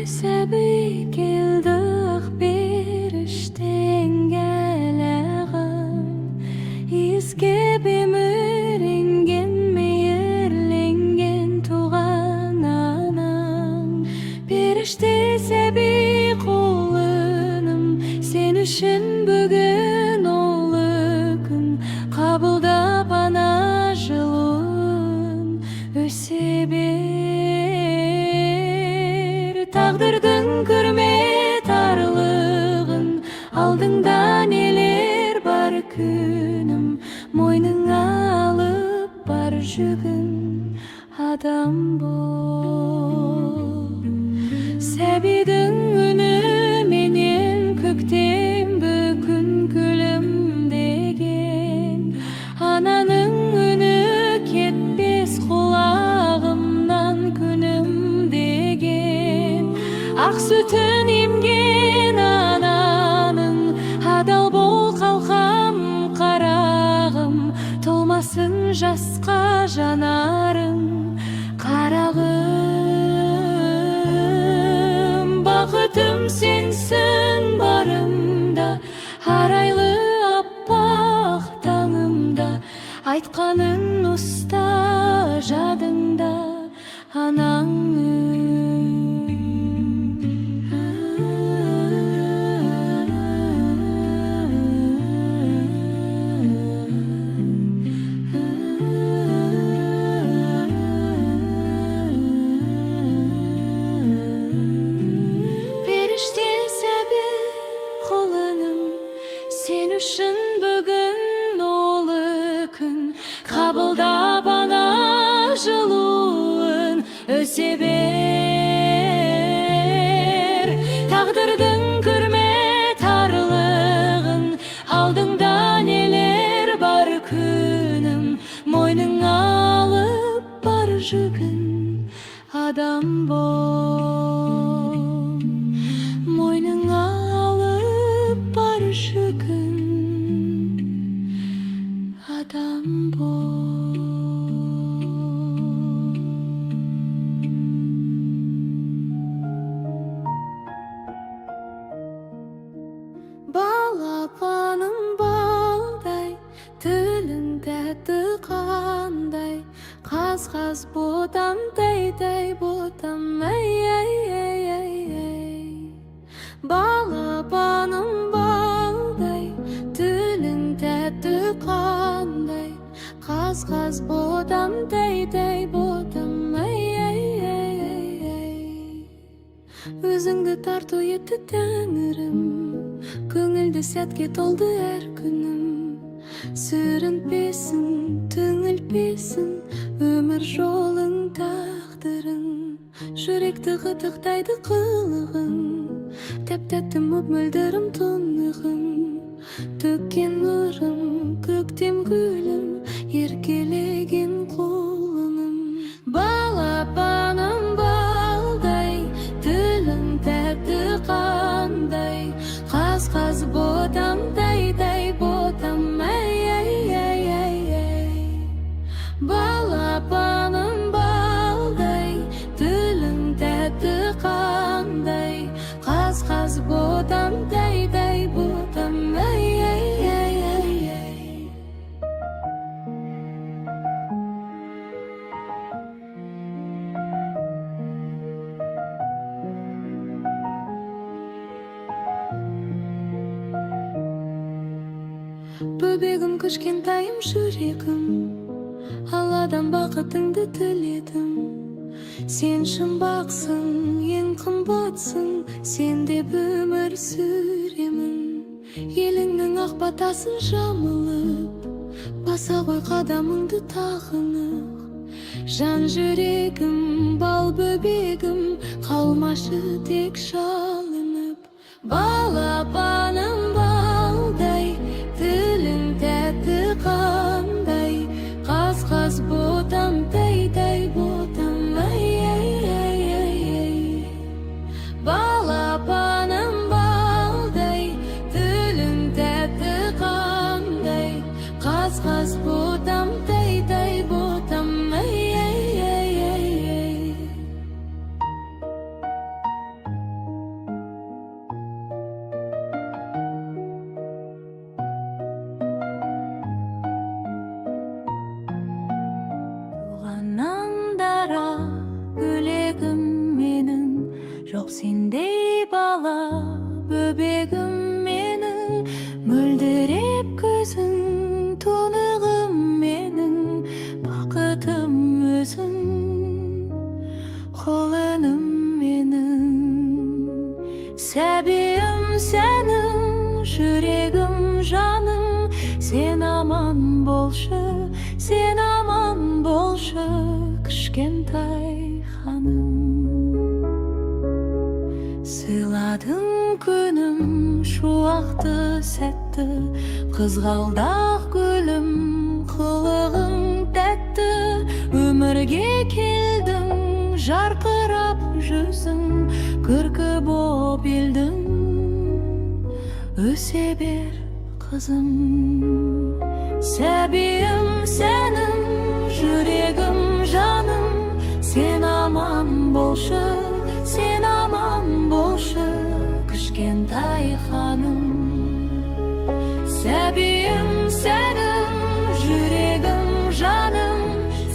Sebi keldik berişten gelagın Izge bemiringen meyirlengen tuğan anan Berişte sebi kulunum sen üçün bugün olukun Kabulda bana жылуын öse Tağdırdın kürmet arlığın Aldыңda neler бар күнім Мойныңа алып бар жүгін Адам бол Сәбидің үні менен көктем бүкін күлімдеген Ананың үні кетпес құлағымнан күнім Ақ sütін емген ананың Адал бол қалқам қарағым Толмасын жасқа жанарың Қарағым Бақытым сенсің барымда Арайлы аппақ таңымда Айтқаның ұста жадыңда Анаңның Sen üçün bugün olы күн Қабылда бана жылуын өсе бер Тағдырдың күрмет арлығын Алдыңда нелер бар күнім Мойныңа алып бар жүгін Адам бол Мойныңа алып бар жүгін Адам бол Балапаным балдай Тілін тәтті қандай Қаз-қаз ботам тәй-тәй ботам Әй-әй-әй-әй Балапаным балдай Тілін тәтті қандай Қаз-қаз ботам тәй-тәй ботам Әй-әй-әй-әй Өзіңді тарту етті тәңірім Көңілді сәтке толды әр күнім Сүрінтпесін, түңілтпесін Өмір жолың тағдырың Жүректі ғытықтайды қылығың Тәп-тәтті мөп-мөлдірім тұнығың Төккен нұрым, көктем гүлім Еркелеген қолыңым Балапаным балдай Тілің тәтті қандай Қаз-қаз ботам тәй-тәй ботам Әй-әй-әй-әй Балапаным балдай Тілің тәтті қандай Қаз-қаз ботам тәй-тәй ботам Әй-әй-әй-әй Бөбегім кішкентайым жүрегім Алладан бақытыңды тіледім Сен жұмбақсың, ең қымбатсың Сен деп өмір сүремін Еліңнің ақ батасын жамылып Баса ғой қадамыңды тағынық Жан жүрегім, бал бөбегім Қалмашы тек шалынып Балапаным балдай Тілің тәтті қандай Қаз-қаз ботам тәй-тәй ботам Әй-әй-әй-әй Балапаным балдай Тілің тәтті қандай Қаз-қаз ботам тәй-тәй ботам Әй-әй-әй-әй böbegim menin, жоқ sendey bala böbegim menin, mölderep gözün tunugum menin, bakıtım özün құлыным менің. Сәбиім сенің, жүрегім жаным, сен аман болшы, сен аман болшы, кішкентай ханым. Сыйладың күнім шуақты сәтті, қызғалдақ гүлім қылығың тәтті, өмірге келдің жарқырап жүзің, күркі боп елдің, өсе бер қызым. Сәбиім сенің, жүрегім жаным, сен аман болшы, сен аман болшы, кішкентай ханым. Сәбиім сенің, жүрегім жаным,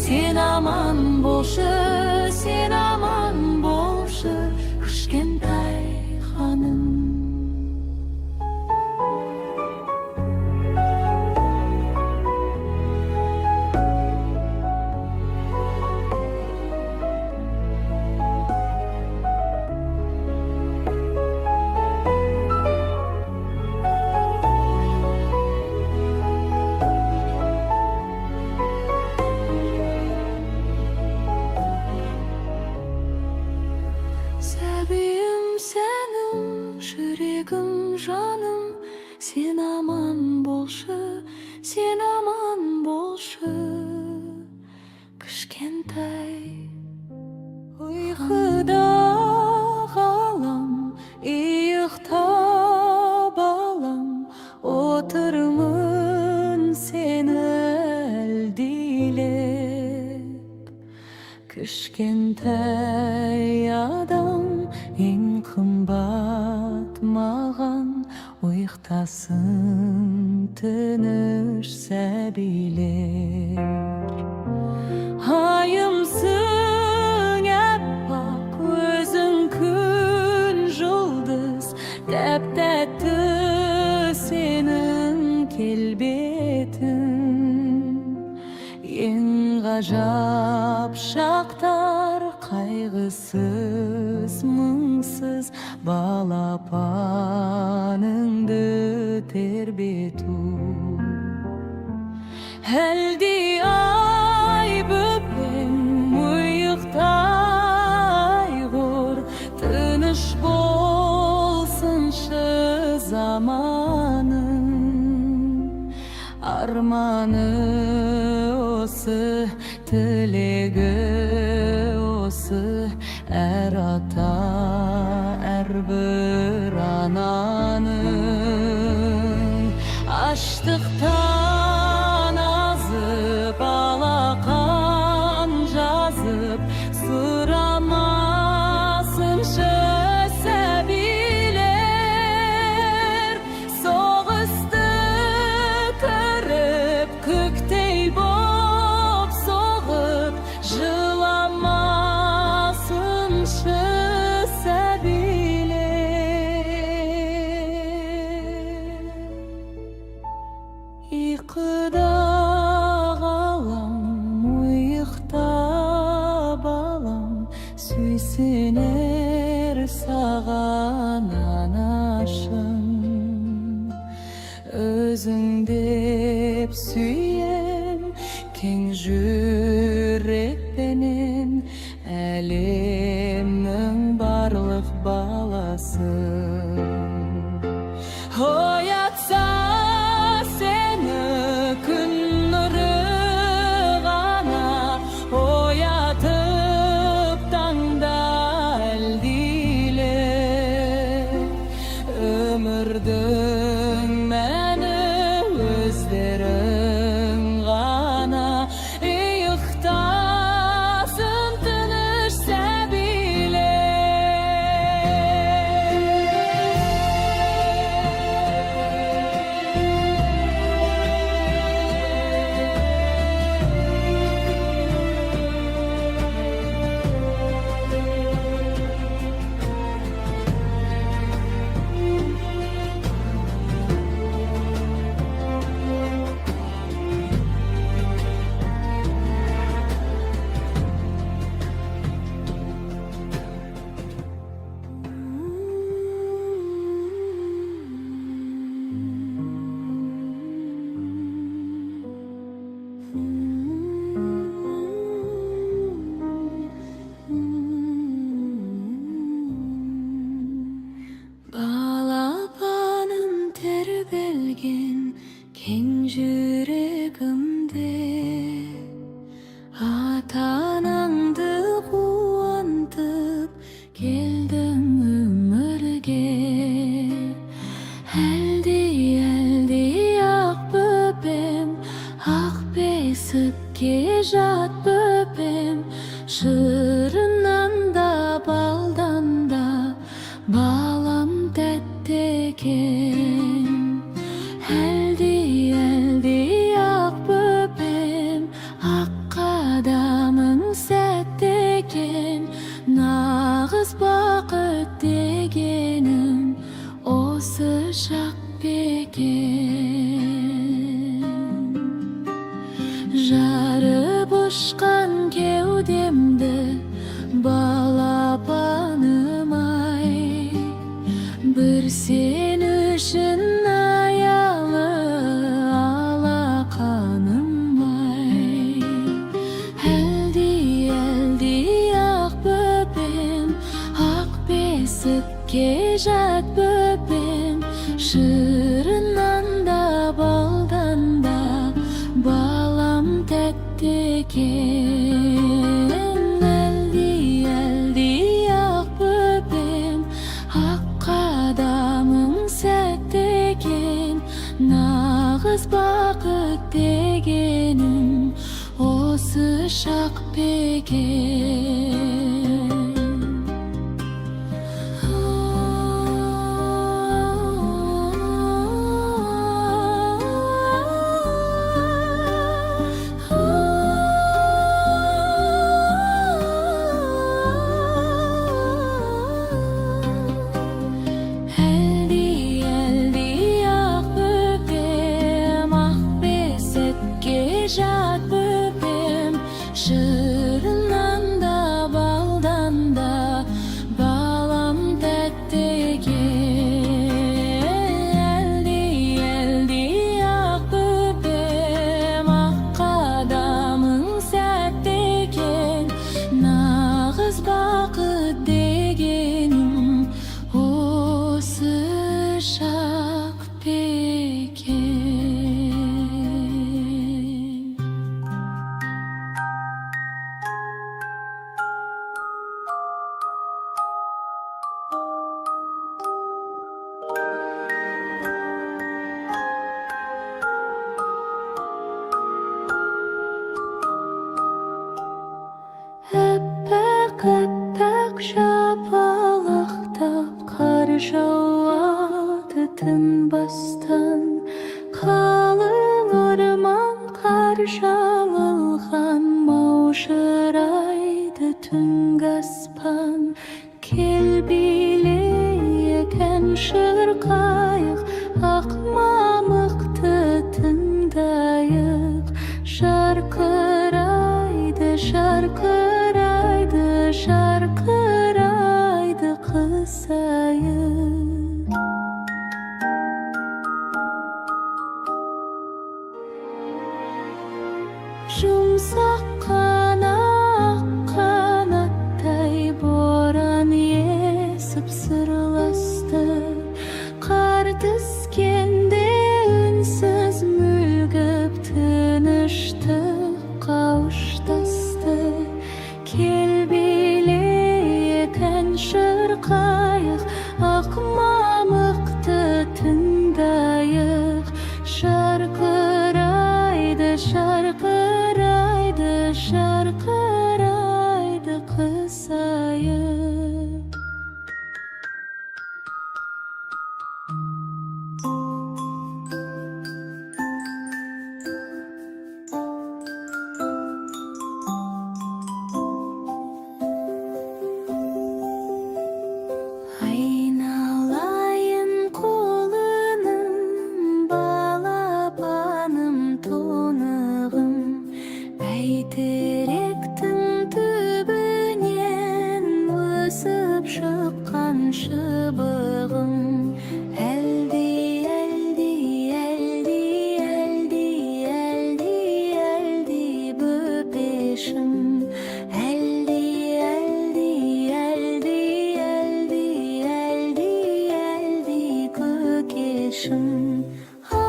сен аман болшы, сен аман болшы, кішкентай ханым. Сәбиім сенің, жүрегім жаным, сен аман болшы, сен аман болшы, кішкентай. Ұйқыда ғалам, иықта балам, отырмын сені әлдилеп. Кішкентай адам, ең қымбат маған, ұйықтасын тыныш сәбилер. Айымсың әппақ, өзің күн жұлдыз, тәп-тәтті сенің келбетің. Ең ғажап шақтар, қайғысыз, мұңсыз балапаныңды тербету. Әлде ай бөпем ұйықтай ғұр, тыныш болсыншы заманың. Арманы осы, тілегі осы, әр ата, әрбір ананың. Аштықтан азып, алақан жазып, сұрамасыншы сәбилер. Соғысты көріп, көктей боп соғып, жыламасыншы сәбилер. Иқыда ғалам, ұйықта балам, сүйсінер саған анашым. Өзің деп сүйем, кең жүрекпенен, әлемнің барлық баласы. Оятса сені күн нұры ғана, оятып таңда әлдилер. Өмірдің мәні өздерің ғана, иықтасын тыныш сәбилер. Nağız baqıt degenim осы шақ бекен. Жарып ұшқан кеудемді балапаным ай, бір сен үшін аялы алақаным ай. Әлди ақ бөпем, ақ бесікке жат бөпем, шырынан да балдан да балам тәтті екен. Әлди ақ бөпем, ақ қадамың сәтті екен. Нағыз бақыт дегенім осы шақ бекен. Жат бөпем, шырынан да балдан да балам тәтті екен. Әлди ақ бөпем, ақ қадамың сәтті екен. Нағыз бақыт дегенім осы шақ бекен. Әппақ жапалақтап қар жауады тынбастан, қалың орман қар жамылған маужырайды түнгі аспан. Кел билейік ән шырқайық, ақ мамықты тыңдайық. Жарқырайды, жарқырайды, жарқырайды қызайып. Жұмсақ қанаттай боран есіп сырласты. Қар түскенде үнсіз мүлгіп тыныштық қауыштасты. Кел билейік ән шырқайық, ақ мамықты тыңдайық. Жарқырайды, жарқырайды, жарқырайды қызайып. Айналайын қолының, балапаным тонығым, бәйтеректің түбінен өсіп шыққан шыбығым. Әлди бөпешім, әлди көкешім. Ай,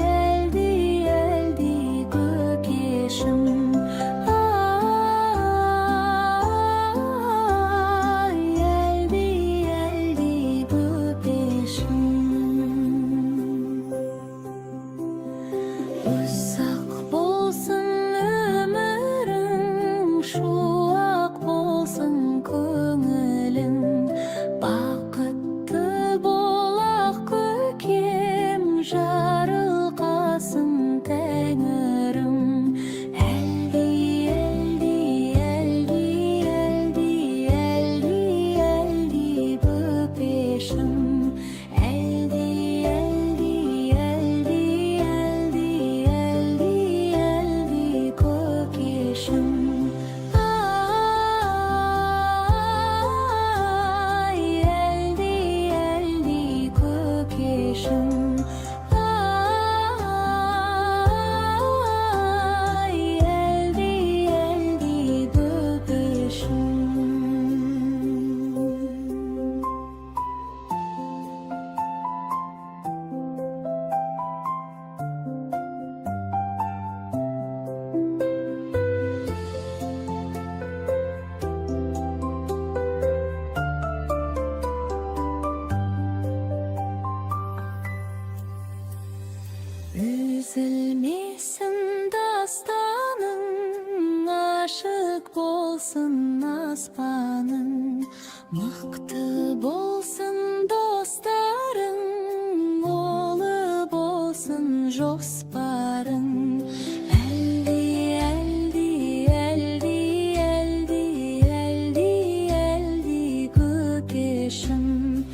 әлди көкешім. Ай, bolsun asmanın, mıktı bolsun dostların, olu bolsun josparın. Eldi, eldi, eldi, eldi, eldi, eldi gökeşim.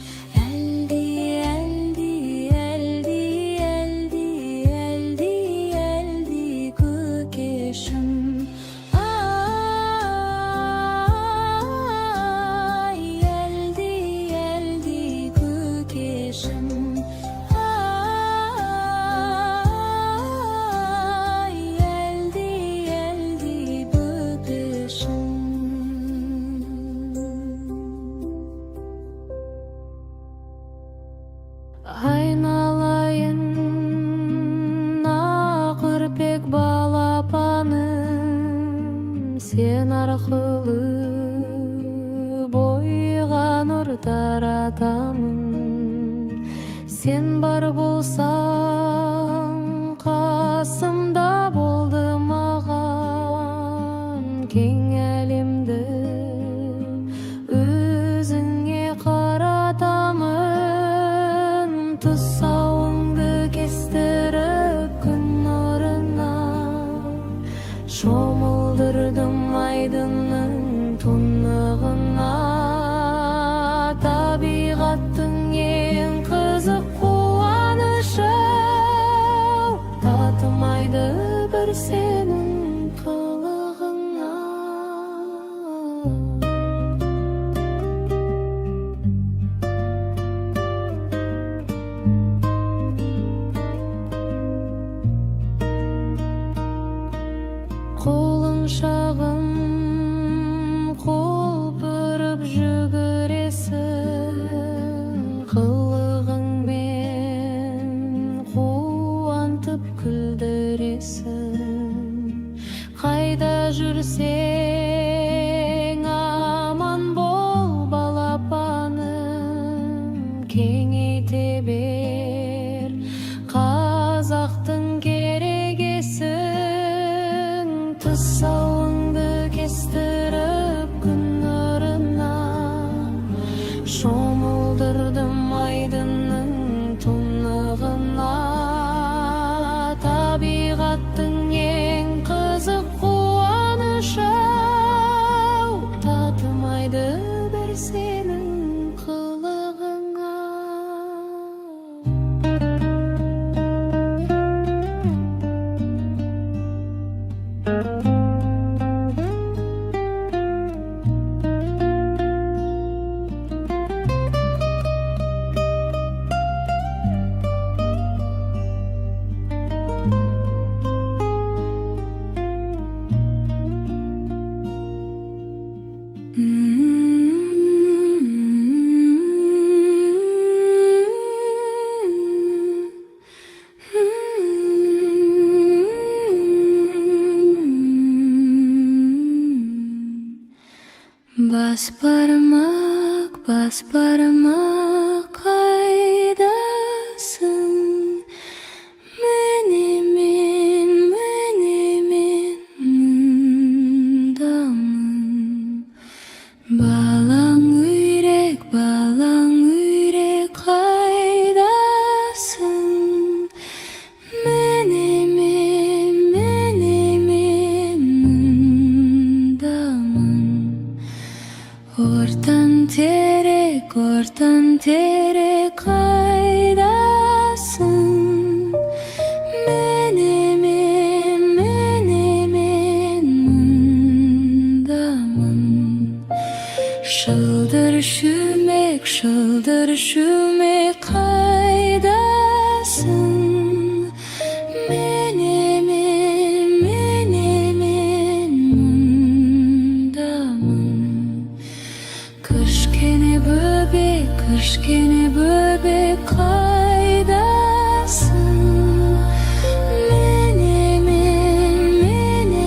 Eldi, eldi, eldi, eldi, eldi, eldi gökeşim. Ay, eldi, eldi gökeşim. Ay, eldi, eldi gökeşim. Aynalayın akırpek balapanım, sen arkalı boyga nur taratamın. Sen bar bolsaң kasımda болды маған, кең әлемді өзіңе қаратамын. Тұсауыңды кестіріп күн нұрына, шомылдырдым айдынның тұнығына. Табиғаттың ең қызық қуанышы, татымайды бір сенің қылығыңа. Қолың шағын қол бұрып жүгіресің, қылығыңмен қуантып күлдіресің. Қайда жүрсең аман бол балапаным, кеңейте бер қазақтың керегесін. Тұсауыңды кестіріп күн нұрына, шомылдырдым айдынның тұнығына. Табиғаттың ең қызық қуанышы, татымайды бір сенің қылығыңа. Бас бармақ қайдасың? Міне мен мұндамын. Балаң үйрек қайдасың? Міне мен мұндамын. Ортан терек қайдасың? Міне мен мұндамын. Шылдыр шүмек қайдасың? Міне мен мұндамын. Кішкене бөбек қайдасың? Міне мен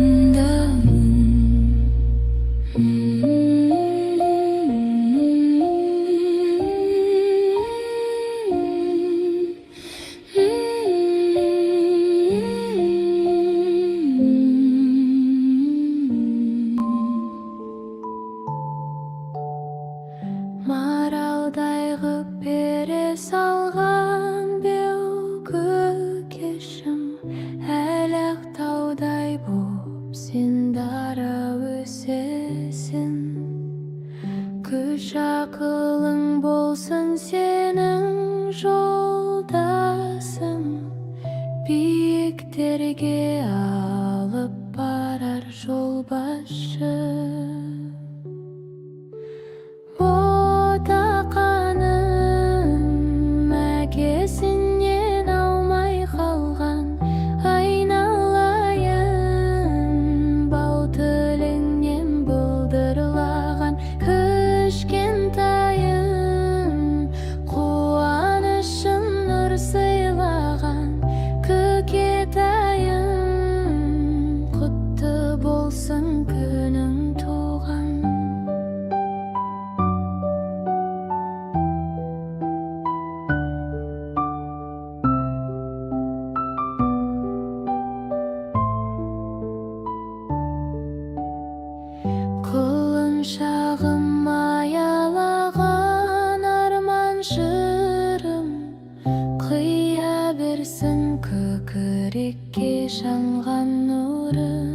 мұндамын. жол başı. Ботақаным әкесінен алмай қалған, айналайын бал тіліңнен бұлдырлаған. Кішкентайым қуанышым нұр сыйлаған, көкетайым құтты болсын күнің туған. Құлыншағым аялаған арман жырым, қия берсін көкірекке жанған нұрым.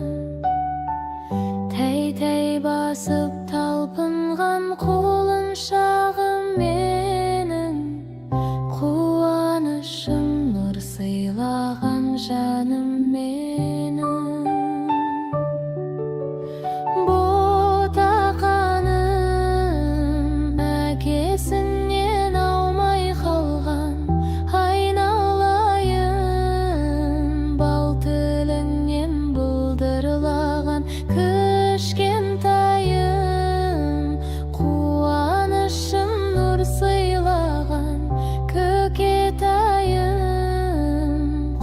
Тәй-тәй басып талпынған құлыншағым менің, қуанышым нұр сыйлаған жаным менің. Ботақаным әкесінен алмай қалған, айналайын бал тіліңнен бұлдырлаған. Кішкентайым қуанышым нұр сыйлаған, көкетайым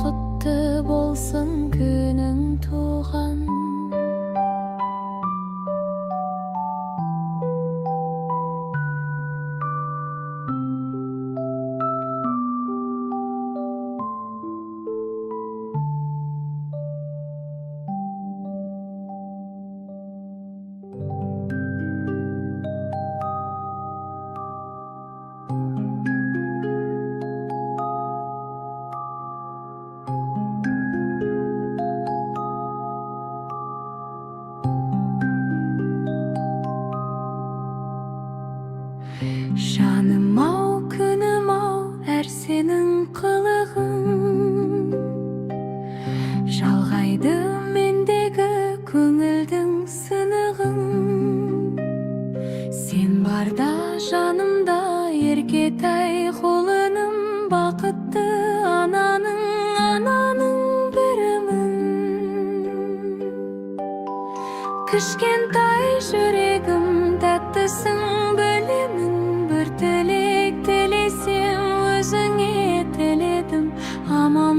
құтты болсын күнің туған. Жаным-ау, күнім-ау, әр сенің қылығың жалғайды мендегі көңілдің сынығын. Сен барда жанымда еркетай құлыным, бақытты ананың бірімін. Кішкентай жүрегім тәттісің білемін, бір тілек тілесем өзіңе тіледім. Аман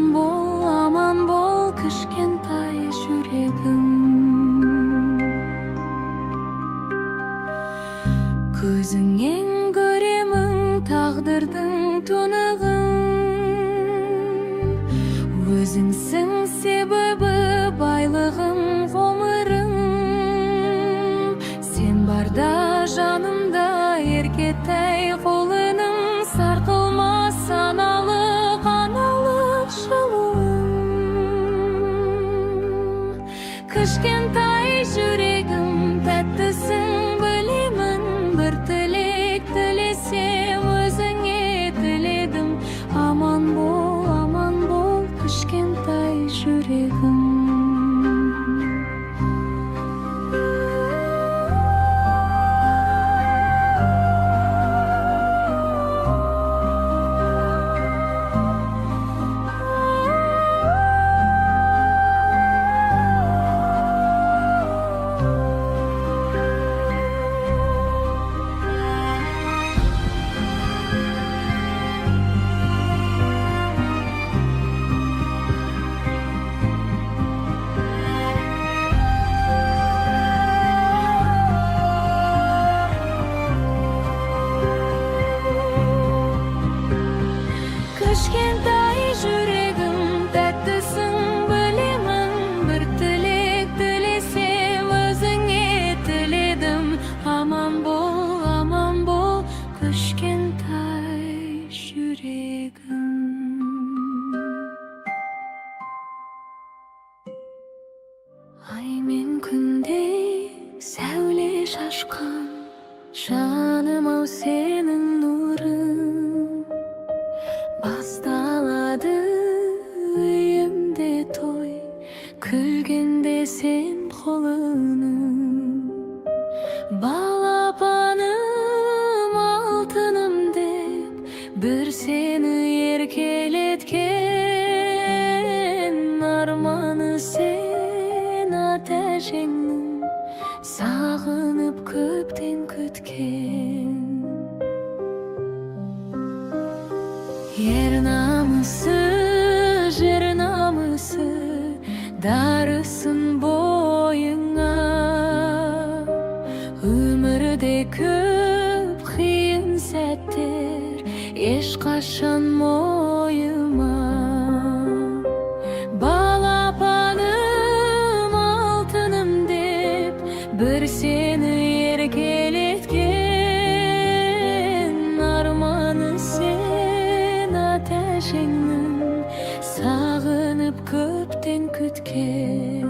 бол, кішкентай жүрегім. Көзіңнен көремін тағдырдың тұнығын, өзіңсің себебі байлығым, ғұмырым. Сен барда жанымда еркетай құлыным, сарқылмас аналық жылуым. Кішкентай жүрегім тәттісің білемін, бір тілек тілесем өзіңе тіледім. Аман бол, кішкентай жүрегім. Кішкентай жүрегім тәттісің білемін, бір тілек тілесем өзіңе тіледім. Аман бол, кішкентай жүрегім. Ай мен күндей сәуле шашқан, жаным-ау сенің нұрың. Басталады үйімде той, күлген Külgende sen kolunu, balapanım altınım dep bir seni erkeletken, armanı sen ateşingnin sağınıp köpten kütken. Yer namısı, jer namısı darısın boyuna. Ömürde köp kıyın sәттер eşkaşan moyuma. Balapanım altınım dep bir seni erkeletken, armanı sen ateşingnin sağınıp köpten kütken.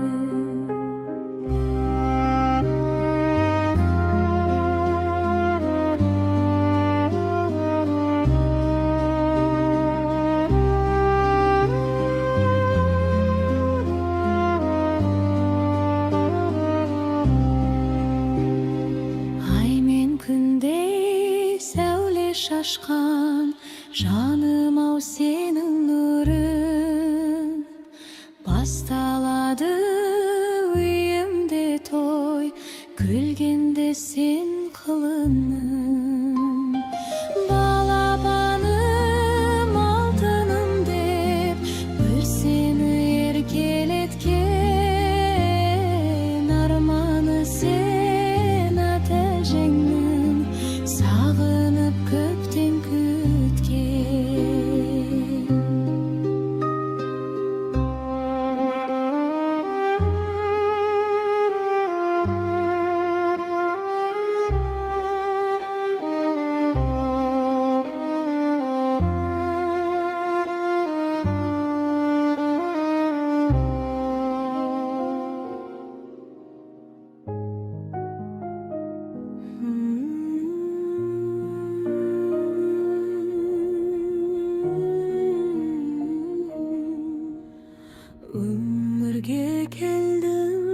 Күнде сәуле шашқан жаным ау сенің нұрың, басталады үйімде той, күлгенде сен қылының. Балапаным алтыным деп бір сені еркелеткен, арманы сен ateşingnin sağınıp köpten kütken. Ömürge geldim,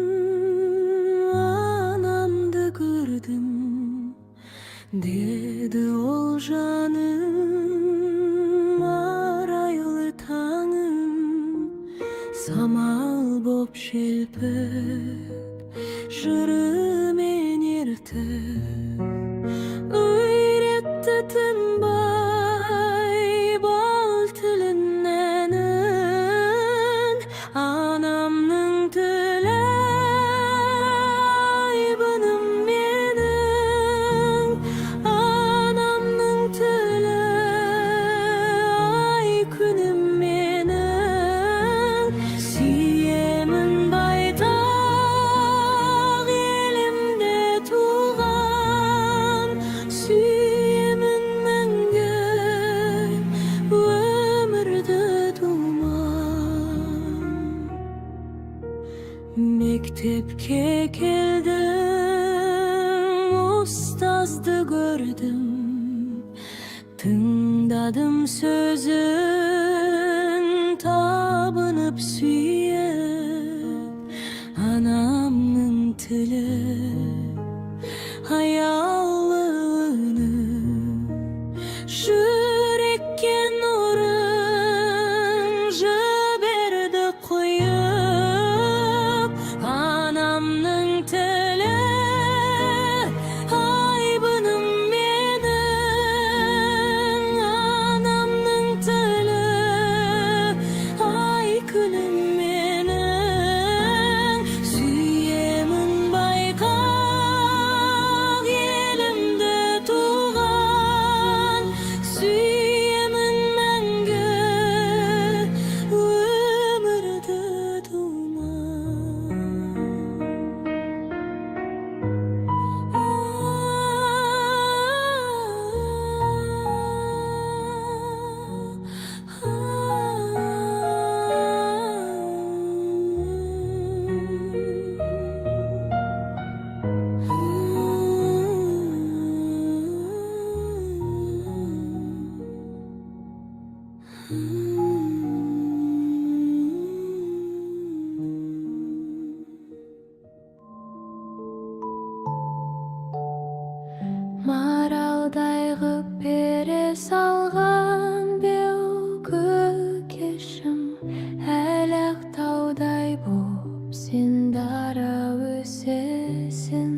anamdı gördüm, dedi ol canım, arayılı tağım, samal bop şelpek, jırımen ertep, öğretti tınbay bal tilinden. Anamның тілі айбыным менің, анамның тілі ай күнім менің. Сүйемін байтақ елімде туған, сүйемін мәңгі өмірді думан. Mektepke keldim, ustazdı gördüm, tındadım sözün, tabınıp süyüp, anamның tili hayallığını, yürekке nurun jіберді koyup. Anamның тілі айбыным менің, анамның тілі ай күнім менің. Сүйемін байқа dara ösesin.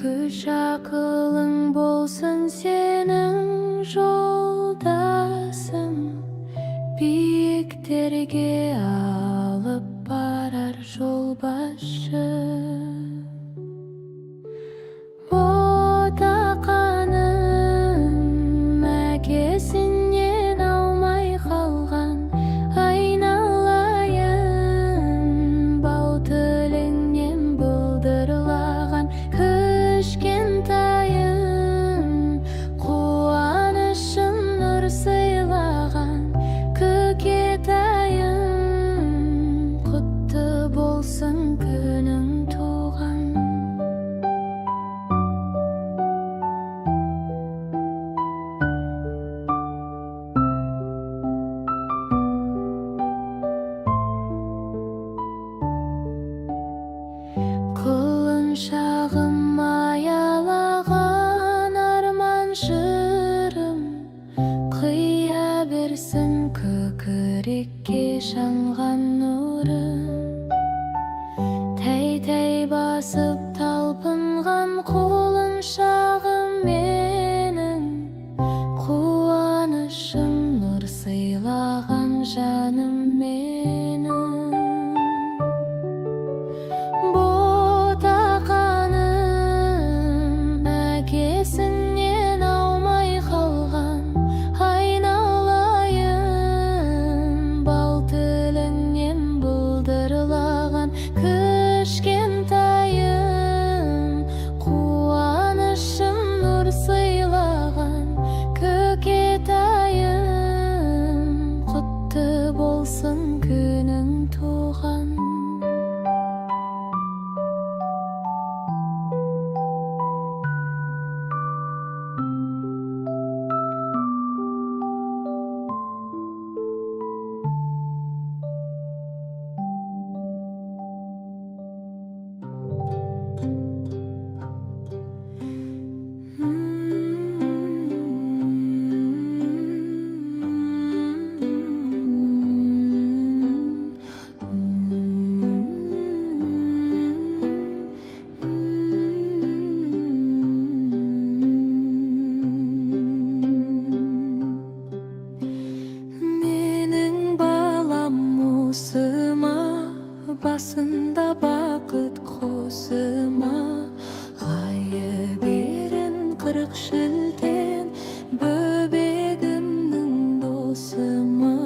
Güç akılın bolsun senin joldaşın. Biyiklerge alıp barar jol başı. Botakanım äkesinен almay kalgan. Aynalayın bal tülünden bıldırlagan. Kışkentayım kuanışın nur sıylagan. Köketayım kutlu bolsun günün tuğan. Kulun şağım mayalagan arman şırım. Kıya bersin kökürекке şangan nurım. Tey basıp talpıngan kulun şağım menin. Kuanışım nur sıylagan janım menin. Botakanım äkesinен almay kalgan. Aynalayın bal tülünden bıldırlagan. Kışkentayım kuanışım nur sıylagan. Köketayım kutlu bolsun günün tuğan. Menin balam musıma, basında bakıt kosıma. Gayı birin kırık şilten böbegimnin dosıma.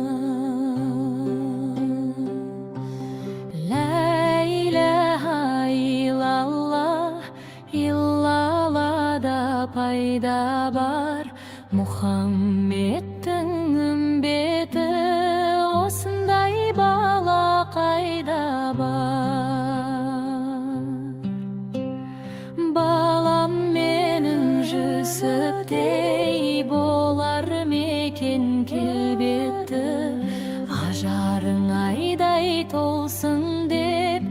La ilahe illallah, illallah payda bar. Muhammed'in ümmeti osындай bala kayda bar. Balam menin Жүсіптей bolar meken kelbeti. Ажарың ayday толсын деп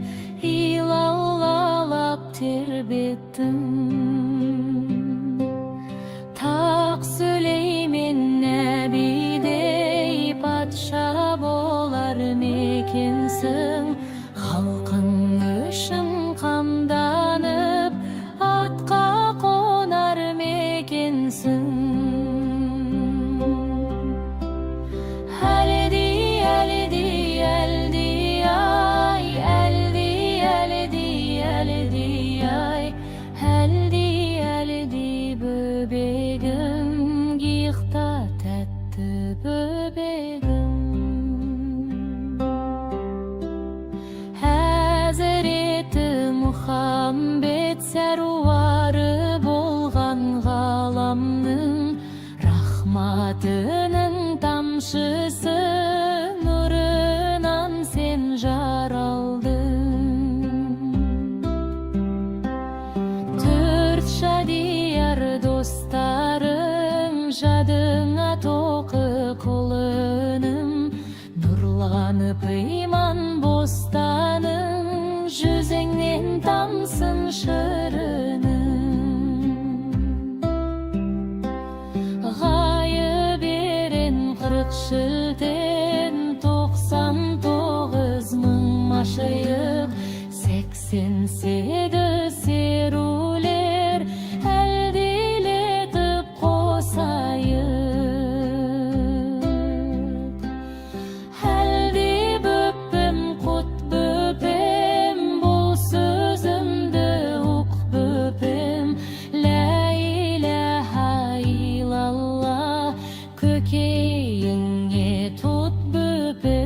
илаллалап тербеттім. Так Süleymen Nebidey patşa bolar mekensin. Halkın üçün kamdanıp atqa konar mekensin. Eldi eldi eldi ay, eldi eldi eldi ay, eldi eldi böbegim, giyikta tәтті böbegim. Hazreti Muhammed servarı bolgan galamның rahmatının tamşısı. Nurынан sen жаралдың. Төрт шадияр достарың жадыңа тоқы қолыным. Нұрланып иман бостаның, жүзіңнен тамсын шырыным. Ғайы берен 40 шілден 99 мың машайық. Sensedi seruler eldiletip kosayıp Eldi böpüm kut böpüm bu sözümdü uk böpüm La ilahe illallah kökeyinge tut böpüm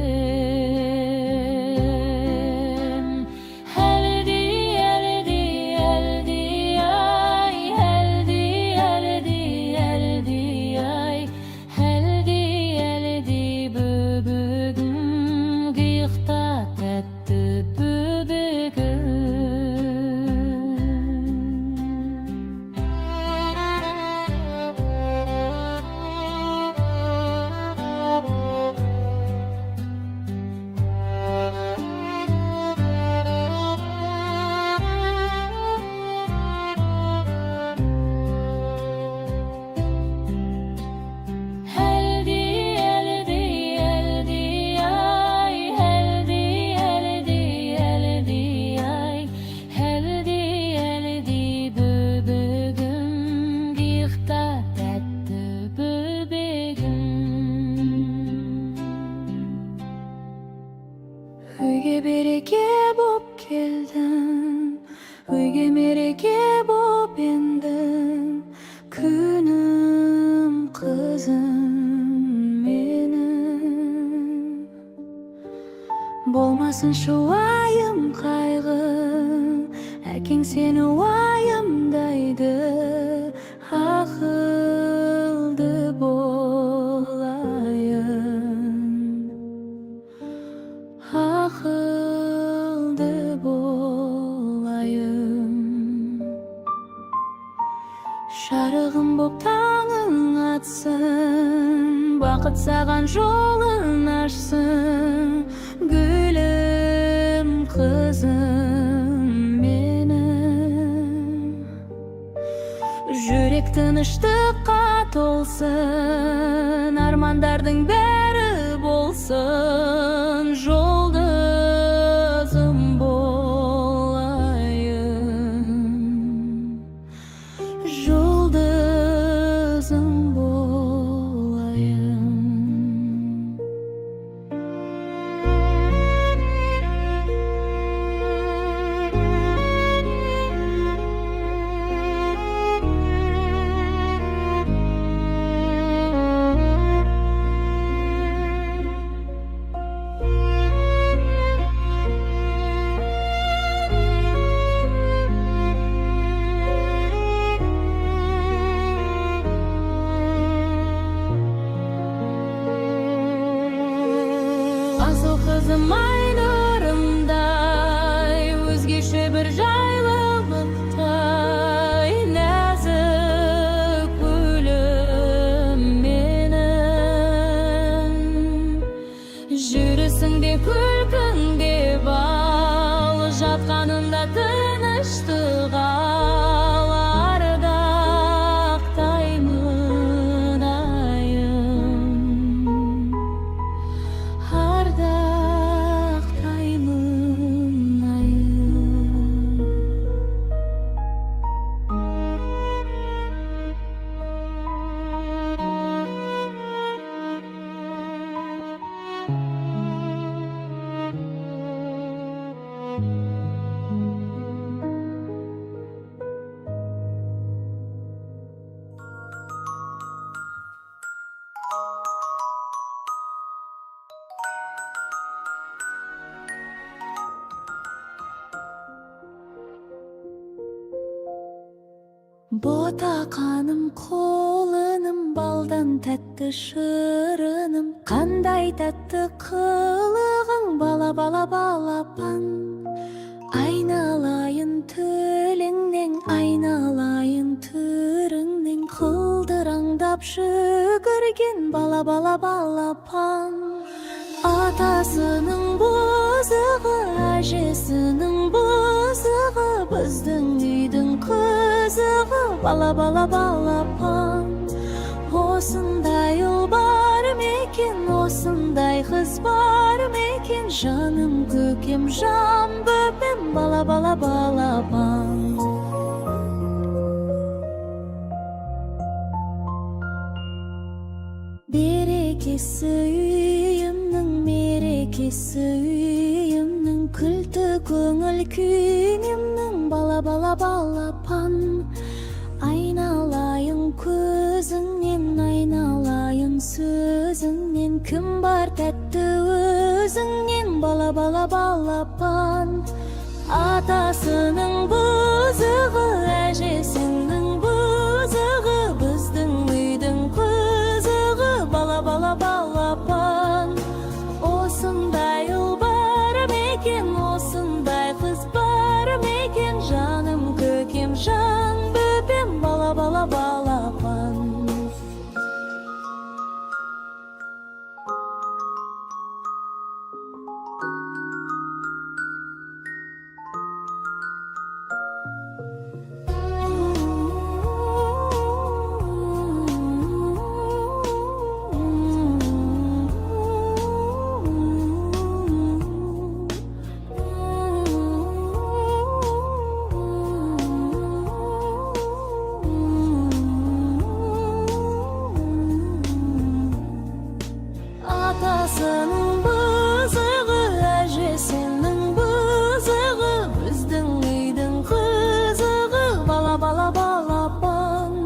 Uyge bereke bop keldim, uyge mereke bop endim, Күнім kızım benim. Болмасын шуайым қайғы, әкең сені уайымдайды, ақылды болайын, ақылды болайын. Шарығым боп таңың атсын, бақыт саған жолын ашсын, Гүлім қызым менің. Жүрек тыныштыққа толсын, армандардың бәрі болсын, жолдызым болайын, жолдызым болайын. Асыл қызым айнұрымдай, өзгеше бір жайлылықтай, нәзік гүлім менің. Жүрісіңде күлкіңде бал, жатқанында тыныштық ал, ардақтаймын айым, ардақтаймын айым. Ботақаным қолыным, балдан тәтті шырыным, қандай тәтті қылығың, бала бала балапан. Айналайын тіліңнен, айналайын түріңнен, қылдыраңдап жүгірген бала бала балапан. Атасының бозығы, әжесінің бозығы, біздің үйдің қызығы, бала бала балапан. Осындай ұл бар мекен, осындай қыз бар мекен, жаным көкем жан бөпем, бала бала мерекесі үйімнің мерекесі үйімнің күлті көңіл күйімнің бала балапан айналайын көзіңнен айналайын сөзіңнен кім бар тәтті өзіңнен бала балапан атасының бұзығы әжесінің бұзығы біздің үйдің қызығы бала балапан осындай ұл бар мекен осындай қыз бар мекен жаным көкем жан бөпем бала балапан атасының бұзығы әжесінің бұзығы біздің үйдің қызығы бала балапан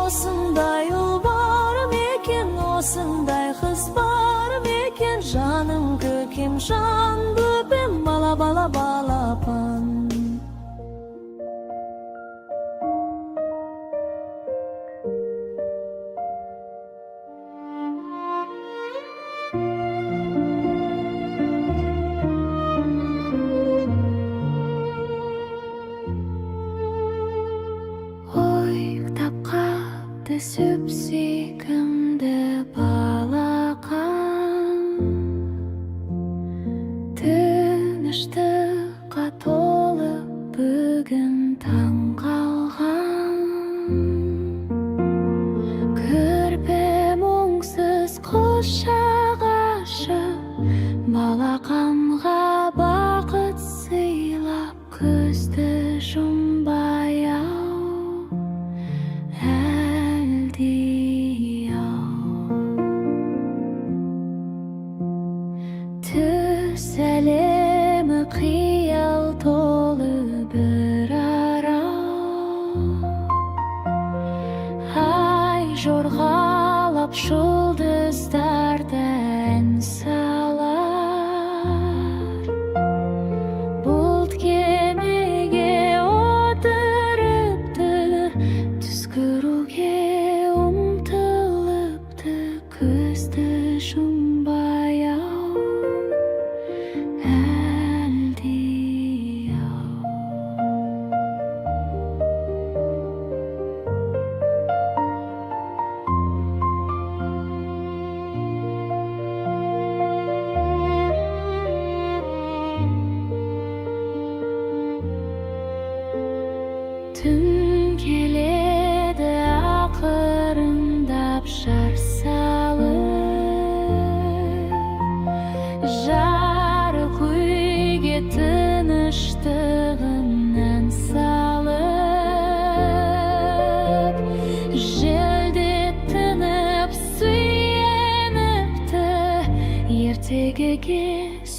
осындай ұл бар мекен осындай қыз бар мекен жаным көкем жан бөпем бала балапан сүп-сүйкімді балақан тыныштыққа толы бүгін таң қалған көрпем оңсыз құшақ ашып балақанға бақыт сыйлап көзді жұмбай-ау түс әлемі қиял толы бір арал ай жорғалап жұлдыздарды ән салар бұлт кемеге отырыпты түс көруге ұмтылыпты көзді жұмбай-ау түн келеді ақырындап жар салып жарық үйге тыныштығын ән салып желдетініп сүйеніпті ертегіге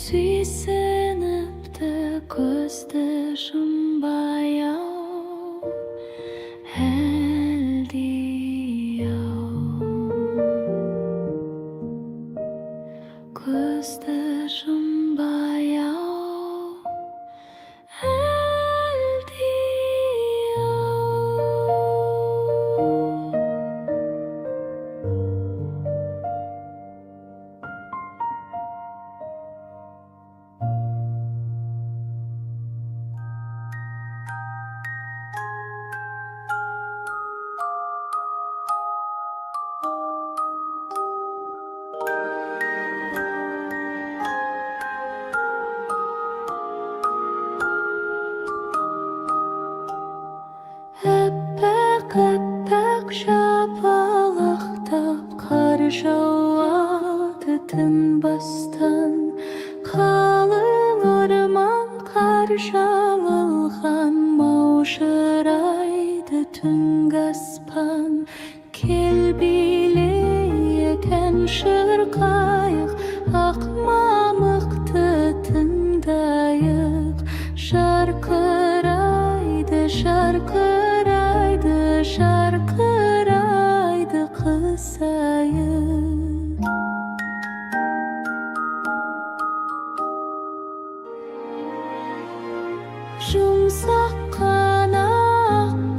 сүйсініпті көзді жұмбай-ау көзді жұмбай-ау әппақ жапалақтап қар жауады тынбастан қалың орман қар жамылған маужырайды түнгі аспан кел билейік әнші şarkıraydı, şarkıraydı, şarkıraydı kısayı. Жұмсақ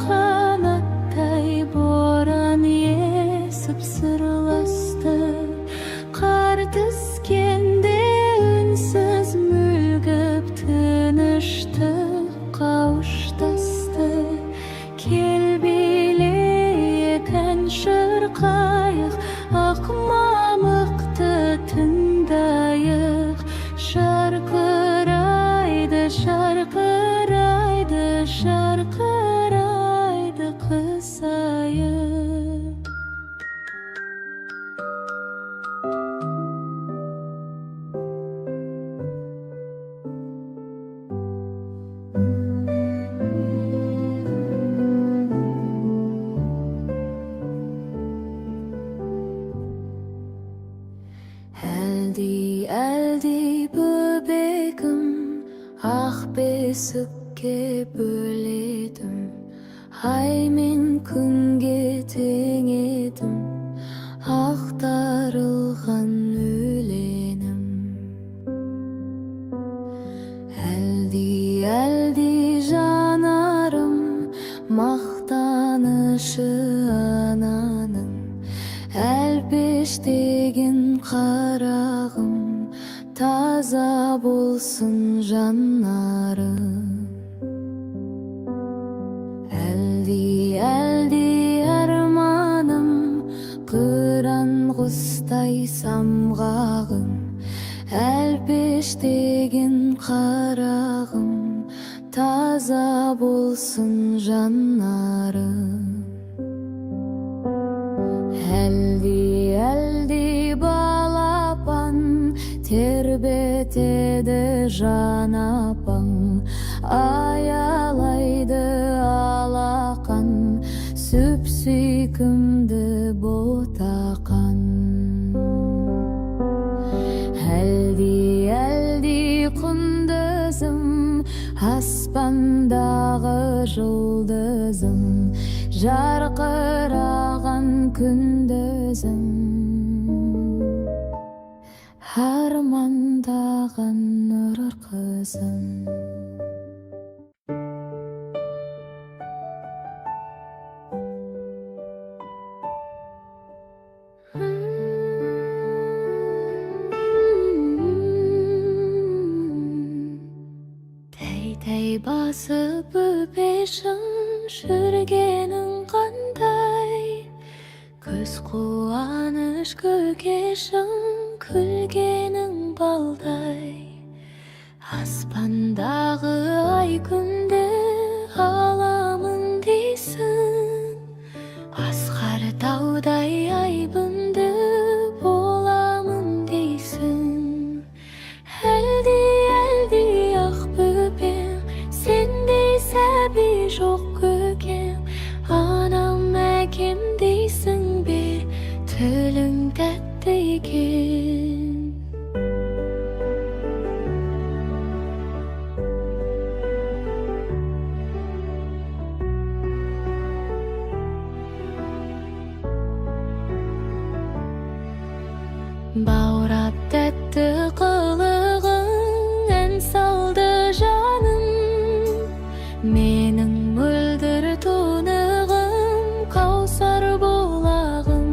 қанаттай боран есіп сырласты. Қар түскенде үнсіз мүлгіп тыныштық қауыштасты. Кел билейік ән шырқайық, ақ мамықты тыңдайық. Şarkıraydı, şarkıraydı, şarkıraydı kısayı. Әлди, әлди бөбегім, ақ бесікке бөледім. Ай мен күнге тең едім, ақтарылған өлеңім. Әлди, әлди жанарым, мақтанышы ананың. Әлпештеген қарағым, таза болсын жанарым. Әлди, әлди арманым, қыран құстай самғағым. Әлпештеген қарағым, таза болсын жанарым. Әлди, әлди балапан, тербетеді жан апаң. Аялайды алақан, сүп сүйкімді ботақан. Әлди, әлди құндызым, аспандағы жұлдызым. Жарқыраған күндізім, армандаған нұр қызым. Тәй-тәй басып өпешің, жүргенің қандай. Көз қуаныш көкешің, күлгенің балдай. Аспандағы ай күнді аламын дейсің, асқар таудай айбынды боламын дейсің. Әлди, әлди ақ бөпем, сендей сәби жоқ көкем. Анам әкем дейсің бе, тілің тәтті екен. Баурап тәтті қылығың, ән салды жаным. Менің мөлдір тұнығым, каусар болағым.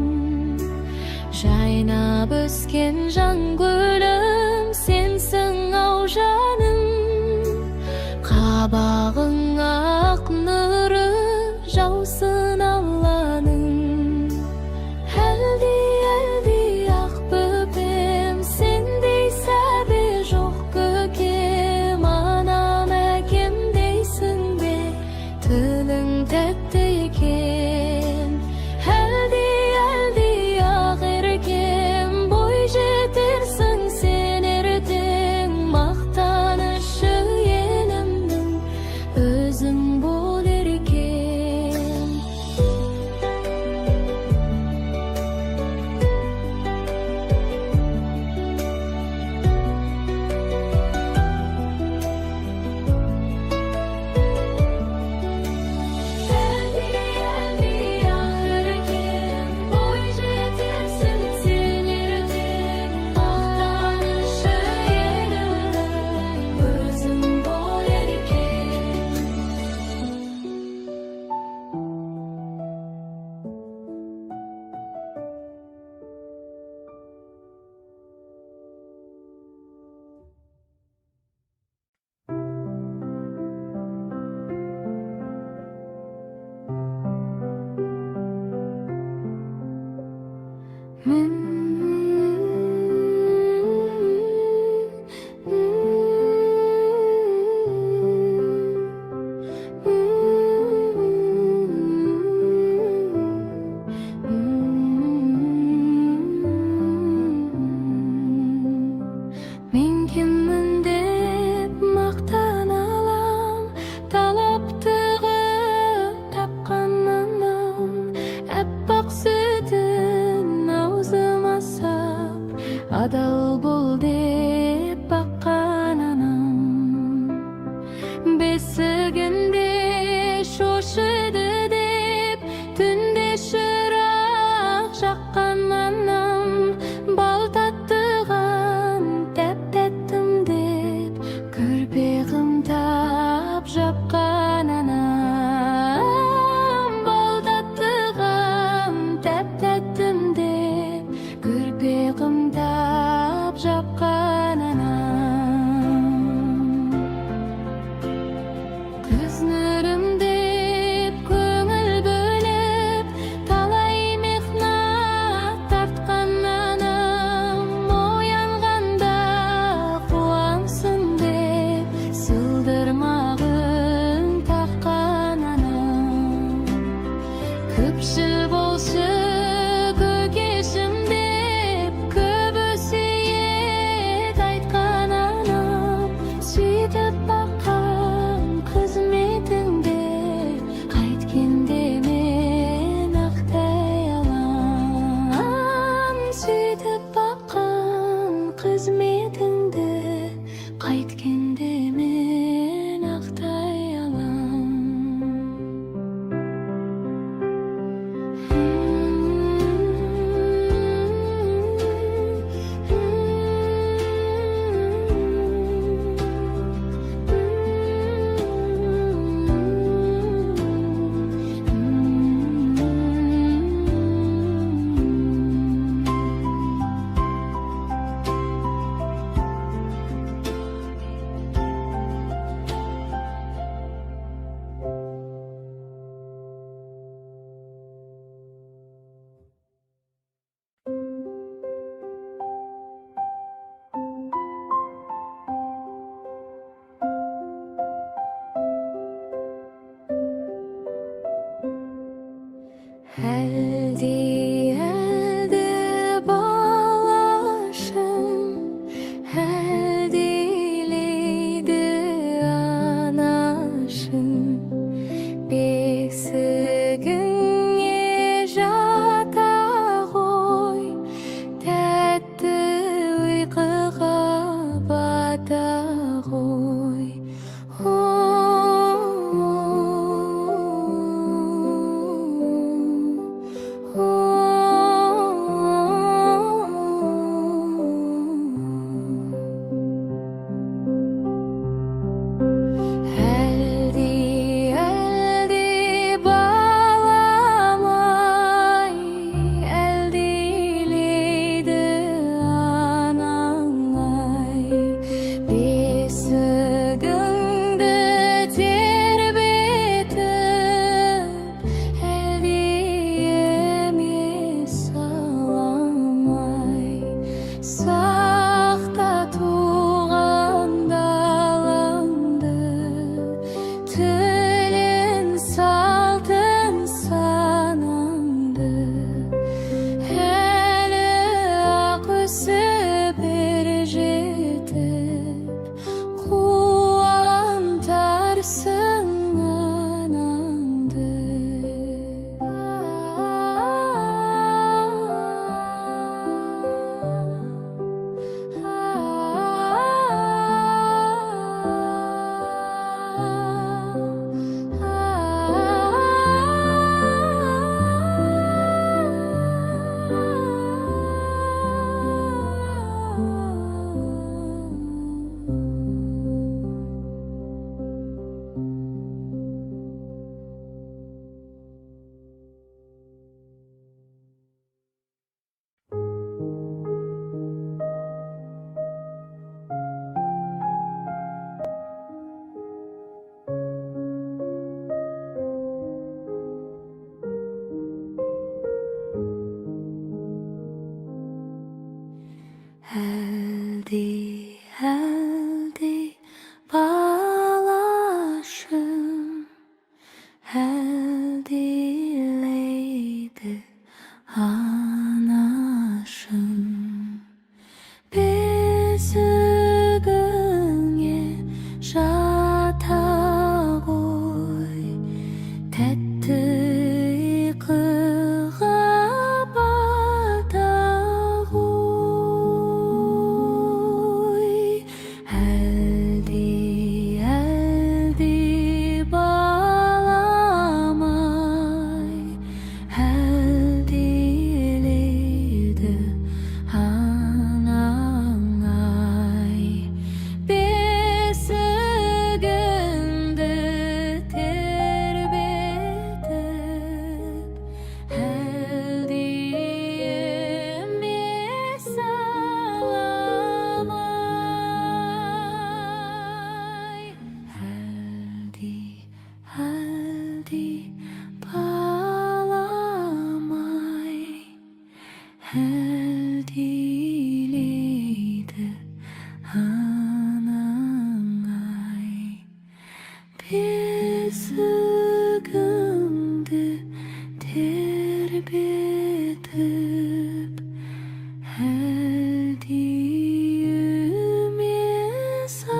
Жайнап өскен жан гүлім, сенсің ау жаным. Қабағың ақ нұры, жаусын алланың. Әлди, әлди ақ бөпем, сендей сәби жоқ көкем. Анам әкем дейсің бе, тілің тәтті екен. Әлди, әлди ақ еркем, бой жетерсің Bilginde şoşıdı dep tünde şırak jakkan anam bal tattıgan tep-tettim dep kirpegim tap japkan anam bal tattıgan tep-tettim dep kirpegim tap japkan anam Küznürüm dep köngül bölüp talay mehnat tartkan anam oyanganda kuansın dep sıldırmagın takkan anam Köpşil bolşy kökeşim dep köp ösiyet aytkan anam süýtüp bakkan kızmetingde qaytkende men aqtay alam süýtüp bakkan kızmetingde qaytkende men aqtay alam Eldi elde bağlaşım Eldiliydi anaşım Besigine jata goy Tätdi uykuga bata goy Eldi bağlamay eldiliydi anangay Besigingde terbetip eldiyeme salamay Sakta tuğan dalındı Tülün saltın sanandı Eli akısı bir jetip Kuan tarsın anandı Әлди баламай, әлдилейді анаңай. Бесігіңді тербетіп, әлдиіме саламай.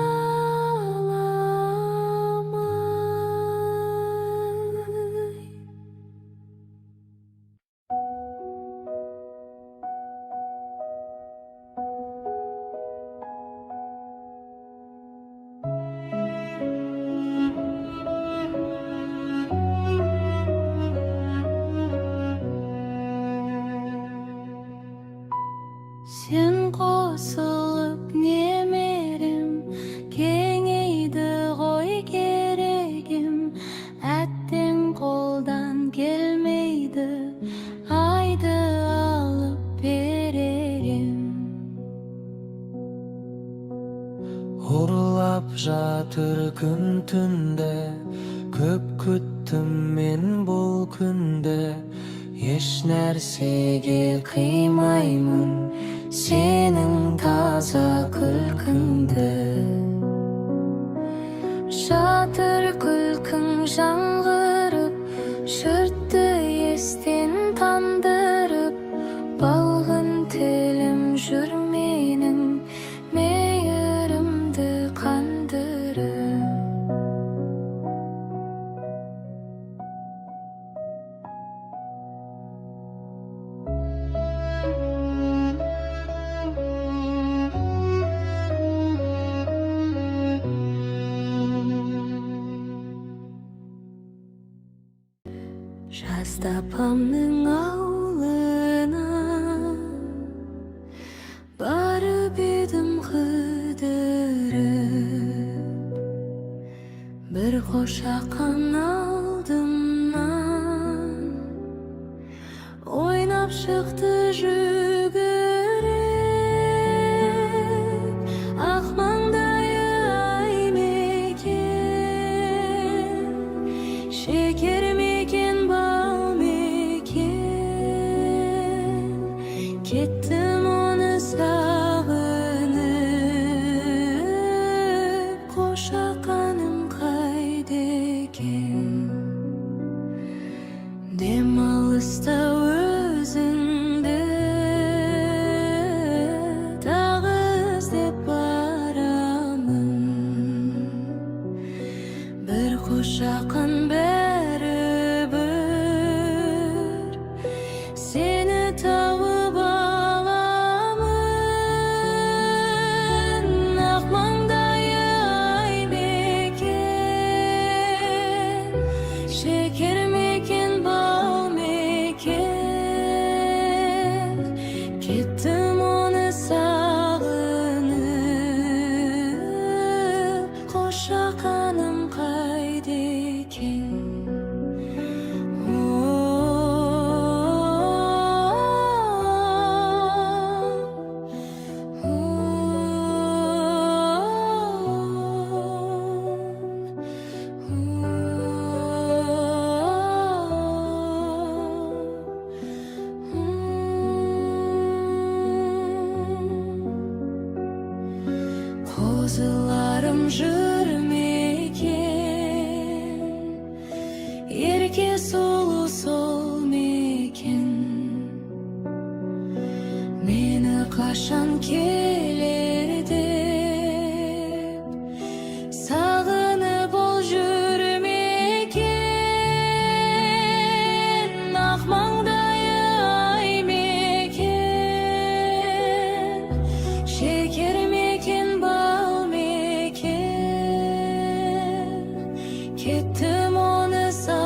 Сен қосылып немерем, кеңейді ғой керегім. Әттең қолдан келмейді, айды алып беререм. Ұрлап жатыр күн түнде, көп күттім мен бұл күнде. Еш нәрсеге қимаймын сенің таза күлкіңді. Жатыр күлкің жаңғырып, жұртты естен тандырып. Балғын тілім жүр менің, мейірімді қандырып. Жазда апамның аулына барып едім қыдырып. Бір қошақан алдымнан ойнап шықты жүгіріп. Ақ маңдайы ай мекен, шекер мекен, бал мекен. Кеттім оны сағынып, қошақаным қайда екен? Демалыста өзіңді тағы іздеп барамын. Бір қошақан бәрібір сені тауып аламын. Ақ маңдайы ай мекен, шекер мекен, бал мекен. Кеттім оны сағынып, қошақаным қайда екен? Қозыларым жүр мекен, ерке сұлу сол мекен. Мені қашан келер деп сағынып ол жүр мекен. Ақ маңдайы ай мекен, шекер мекен, бал мекен. Кеттім оны сағынып,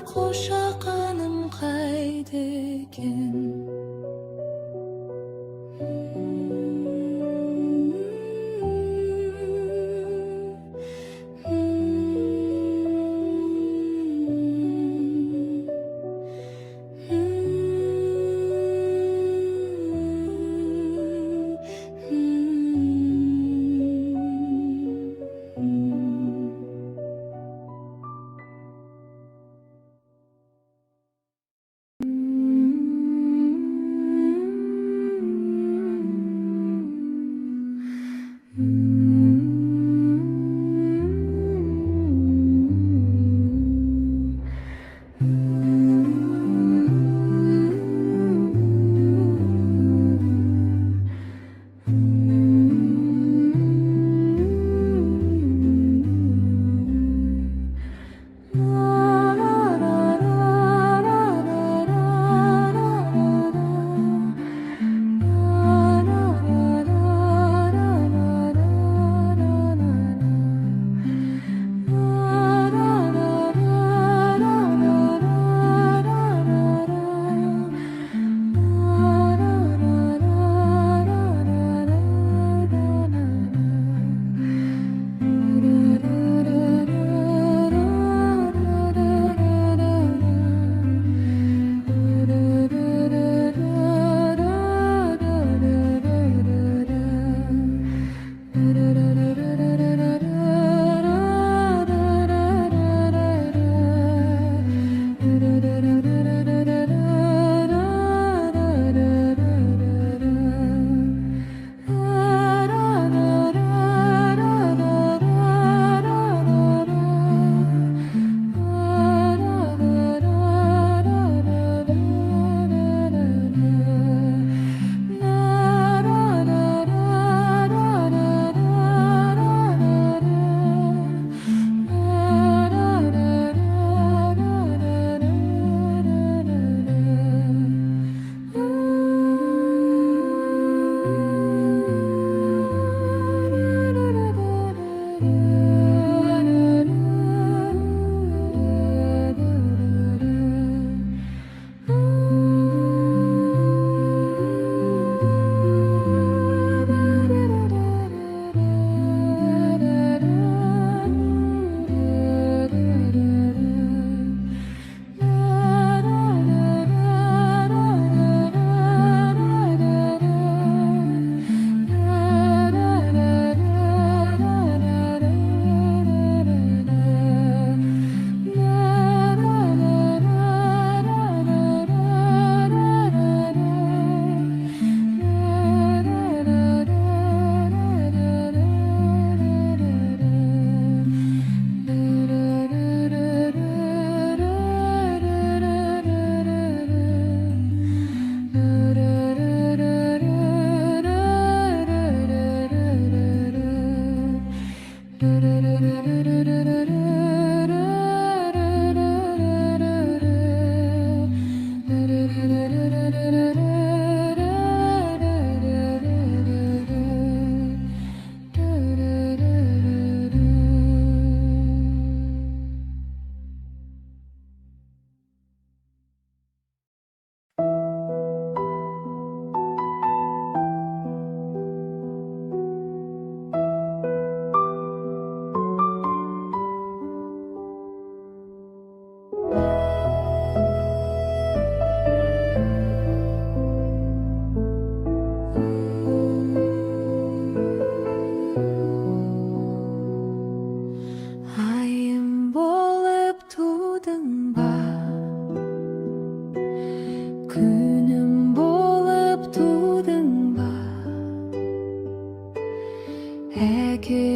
қошақаным қайда екен?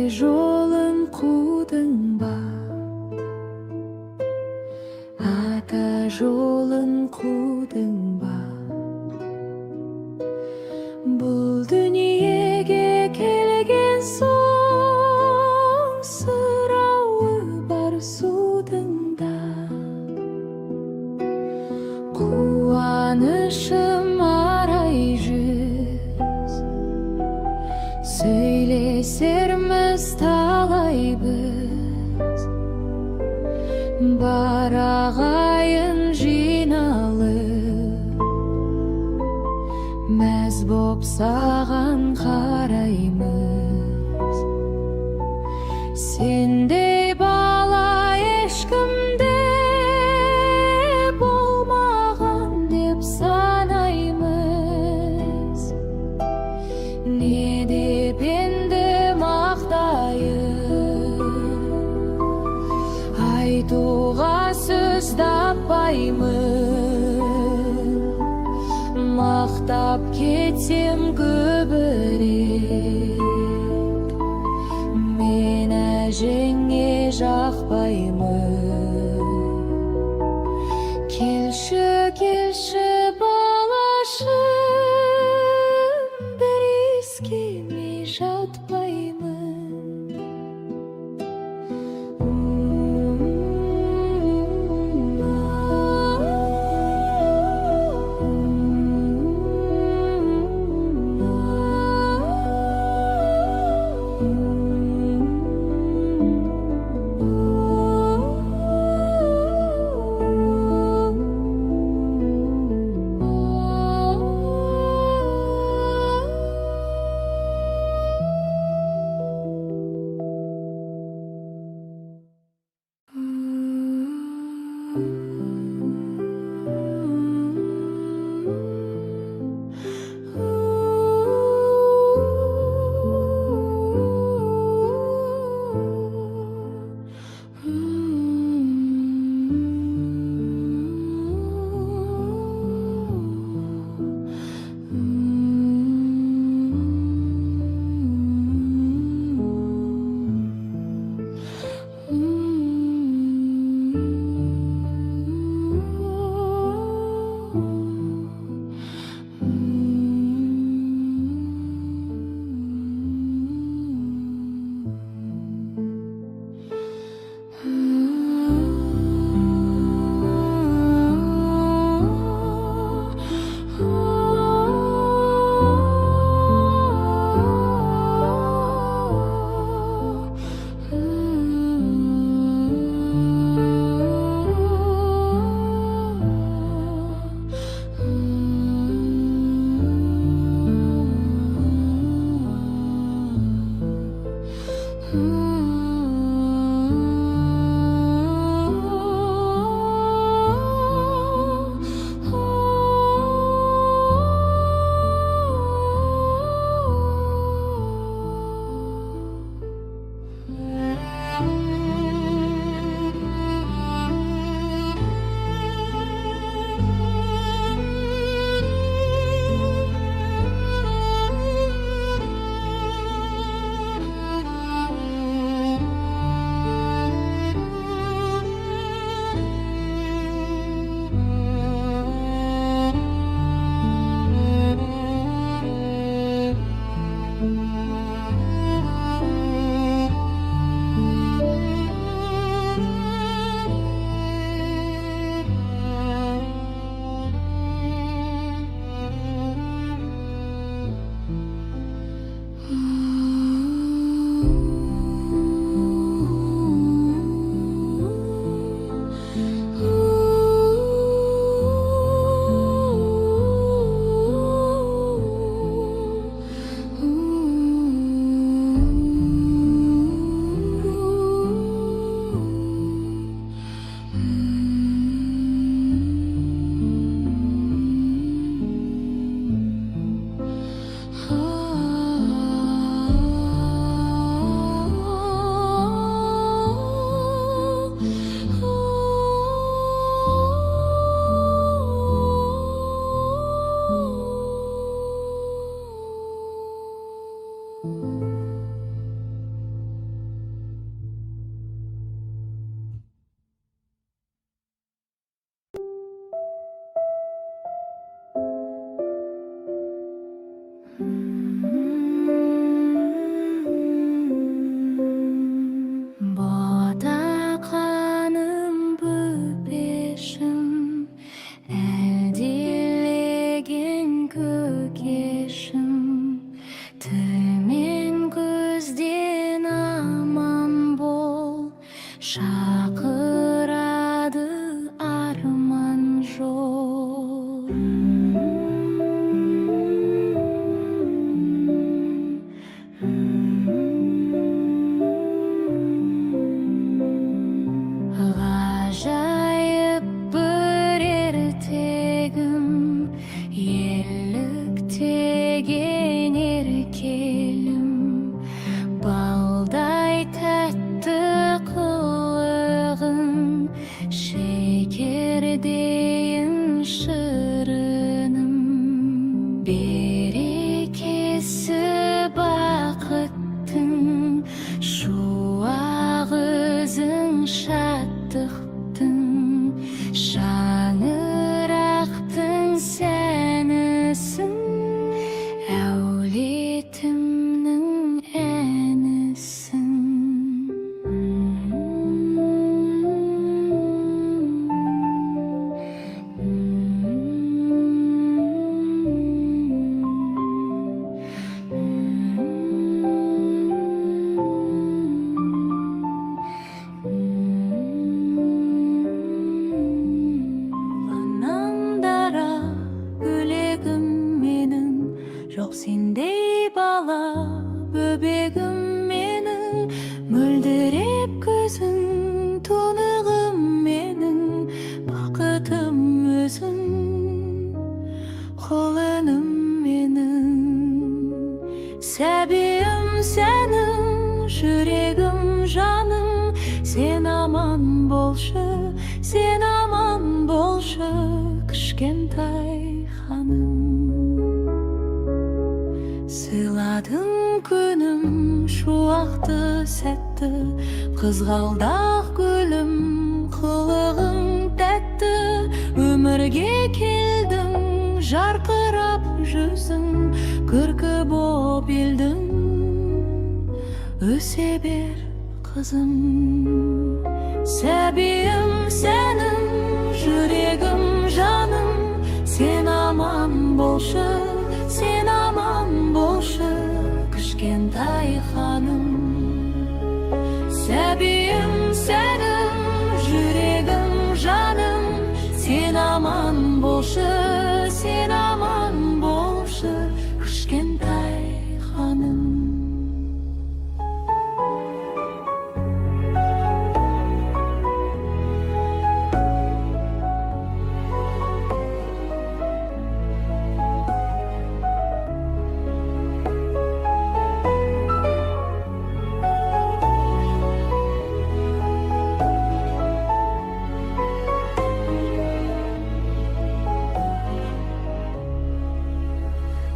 жолын қудың ба, ата жолын қудың ба? Бұл дүниеге келген соң сұрауы бар судың да. Қуанышым арай жүз, сөйлесерміз талай біз. Бар ағайын жиналып, мәз боп саған қараймыз. Сендей бала ешкімде болмаған деп санаймыз. Не деп енді мақтайын, айтуға сөз таппаймын. Мақтап кетсем көбірек, мен әжеңе жақпаймын. Келші, келші балашым, бір иіскемей жатпаймын. шақырады арман жол. Ғажайып бір ертегім, еліктеген еркелім, балдай тәтті қылығың, шекердейін шырыным. Берекесі бақыттың, шуағызың шаттықтың, шаңырақтың сәнісің, әулетімнің әнісің. Анандара бөлегім менің, жоқ сендей бала бөбегім менің. Мөлдіреп көзің, тұнығым менің, бақытым өзің, құлыным менің. Сәбиім сәнің, жүрегім жаным, сен аман болшы, сен аман болшы, кішкентай ханым. Сыйладың күнім шуақты сәтті, қызғалдақ гүлім, қылығың тәтті. Өмірге келдің, жарқырап жүзің, күркі боп елдің. Өсе бер қызым. Сәбиім сәнім, жүрегім жаным, сен аман болшы, сен аман болшы, кішкентай ханым. Сәбиім сәнім, жүрегім жаным, сен аман болшы, сен аман болшы, кішкентай ханым.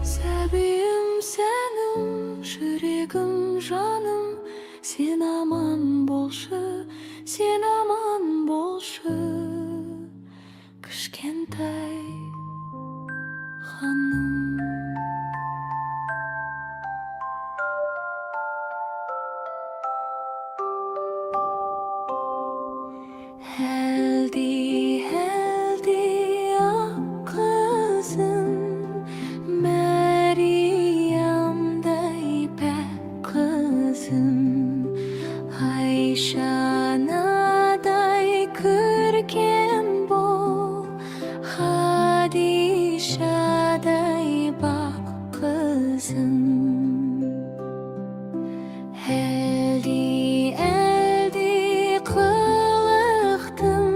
Сәбиім сәнім, жүрегім жаным, сен аман болшы, сен аман болшы, кішкентай ханым. Әлди, әлди ақ қызым, Мәриямдай пәк қызым, Айшанадай көркем бол, Хадишадай бақ қызым. Әлди, әлди қылықтым,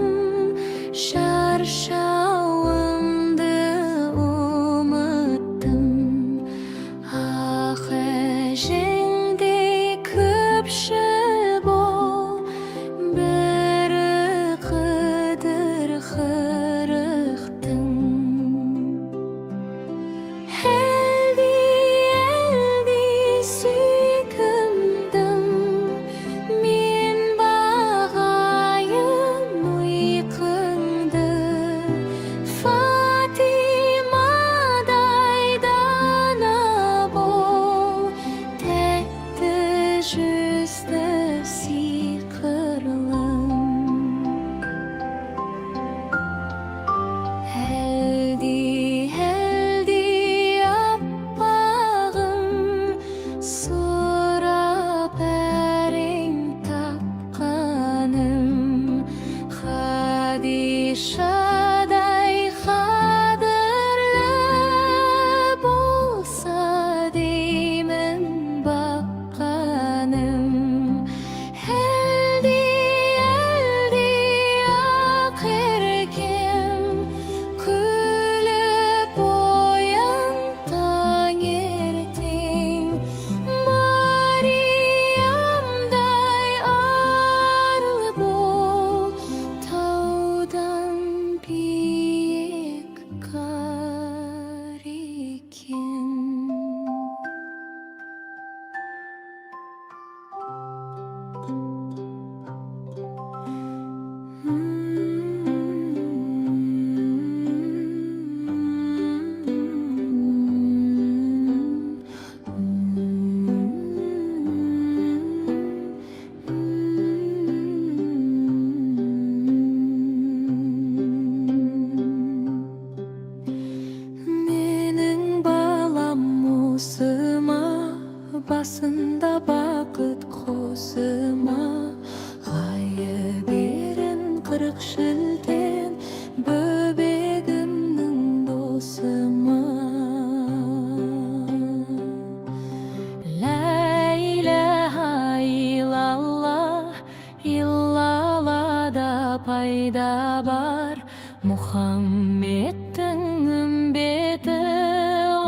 qayda bar Muhammeddin ümmeti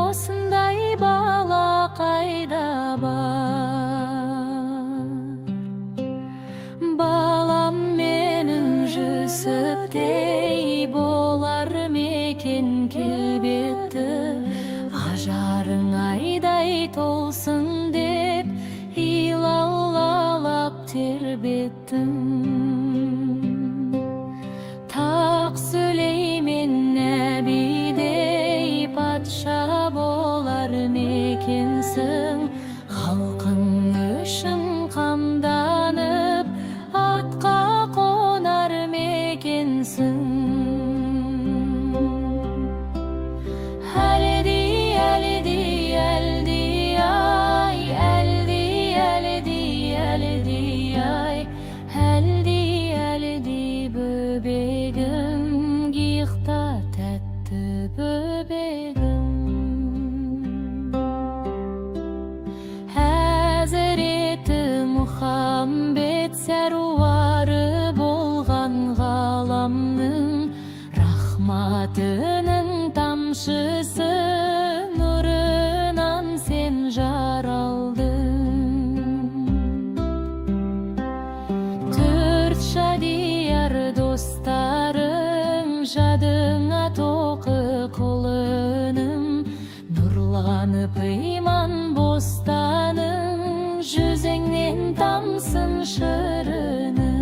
osындай bala qayda bar Balam menin Жүсіптей болар мекен келбетті Ажарың айдай толсын деп илаулалап тербеттім Так Сүлеймен нәбидей патша болар мекенсің Халқың үшін қамданып атқа қонар мекенсің Böbegim giyikta tәтті böbegim Hazreti Muhammed сәруары болған ғаламның Рахматының тамшысы нұрынан сен жаралдың Төрт шадияр достарың жадыңа тоқы қолының Нұрланып иман бостаның жүзіңнен тамсын шырының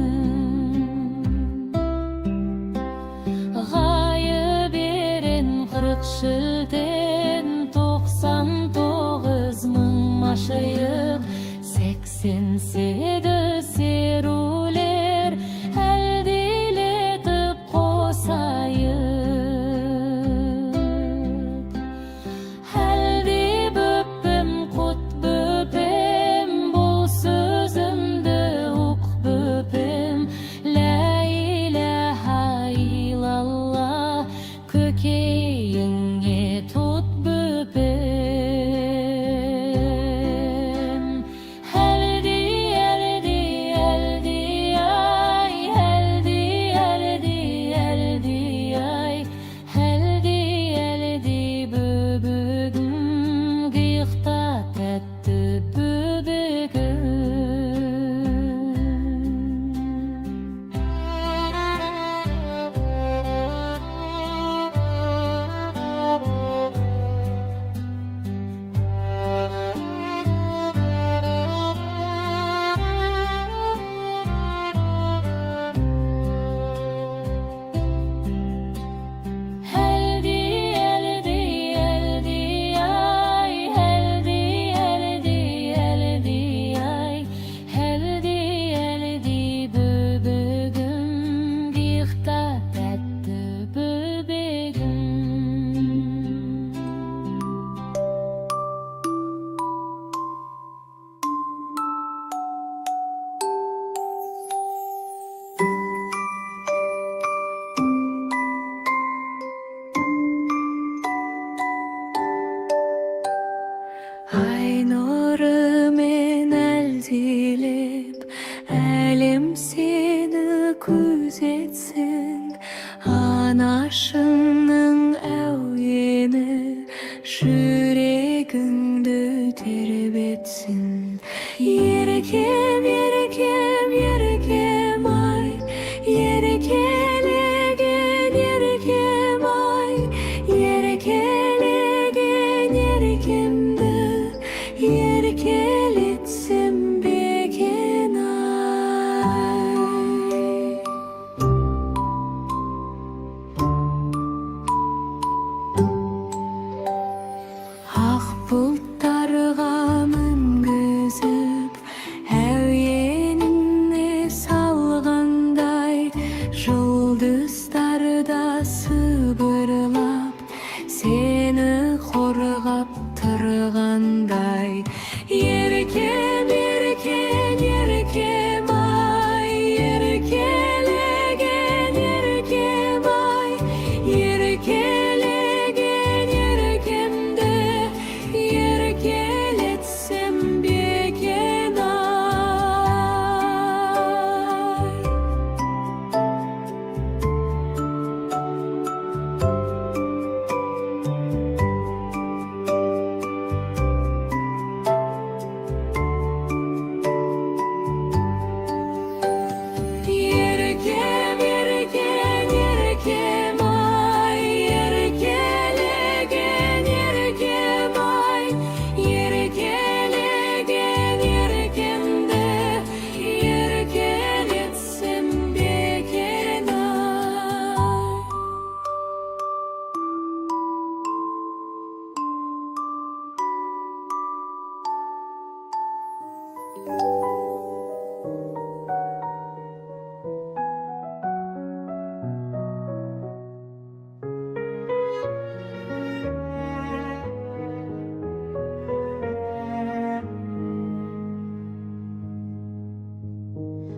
Ғайып ерен 40 шілден 99 мың машайық 88 серулер әлдилетіп қосайық Әлди бөппім құт бөпем бұл сөзімді ұқ бөпем Лә иляха илаллах көкейіңе тұт бөпем Әлди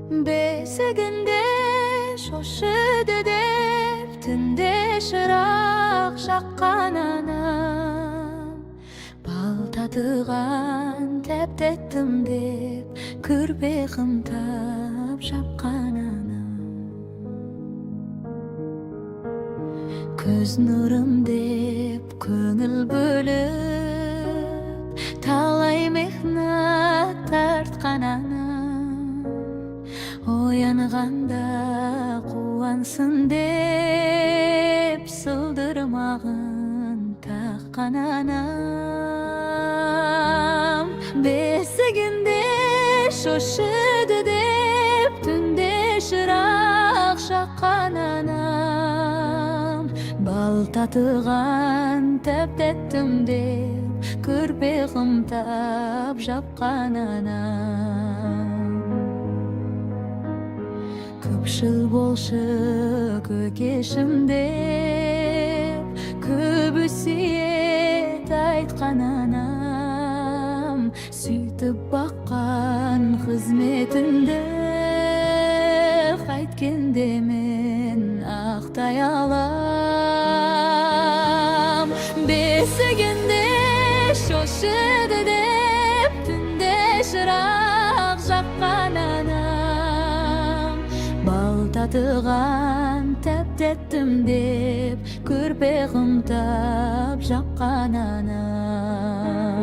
Beseginde şoşudu dep tünde şırak şakkan anam Bal tadıgan teptettim dep Kürpe kımtap şapkan anam Көз нурым деп көңіл бөліп Талай мехнат тартқан анам Оянғанда қуансын деп Сылдырмағын таққан анам Бесігінде шошыды деп Түнде шырақ шаққан анам Бал татыған тәптеттім деп Көрпе қымтап жапқан анам Көп жыл болшы көкешім деп Көп өсиет айтқан анам Сөйтіп баққан қызметінде Қайткенде мен ақтай алам Бесігінде шошыды деп Түнде шырақ жаққан анам Бал татыған тәптеттім деп Көрпе қымтап жаққан анам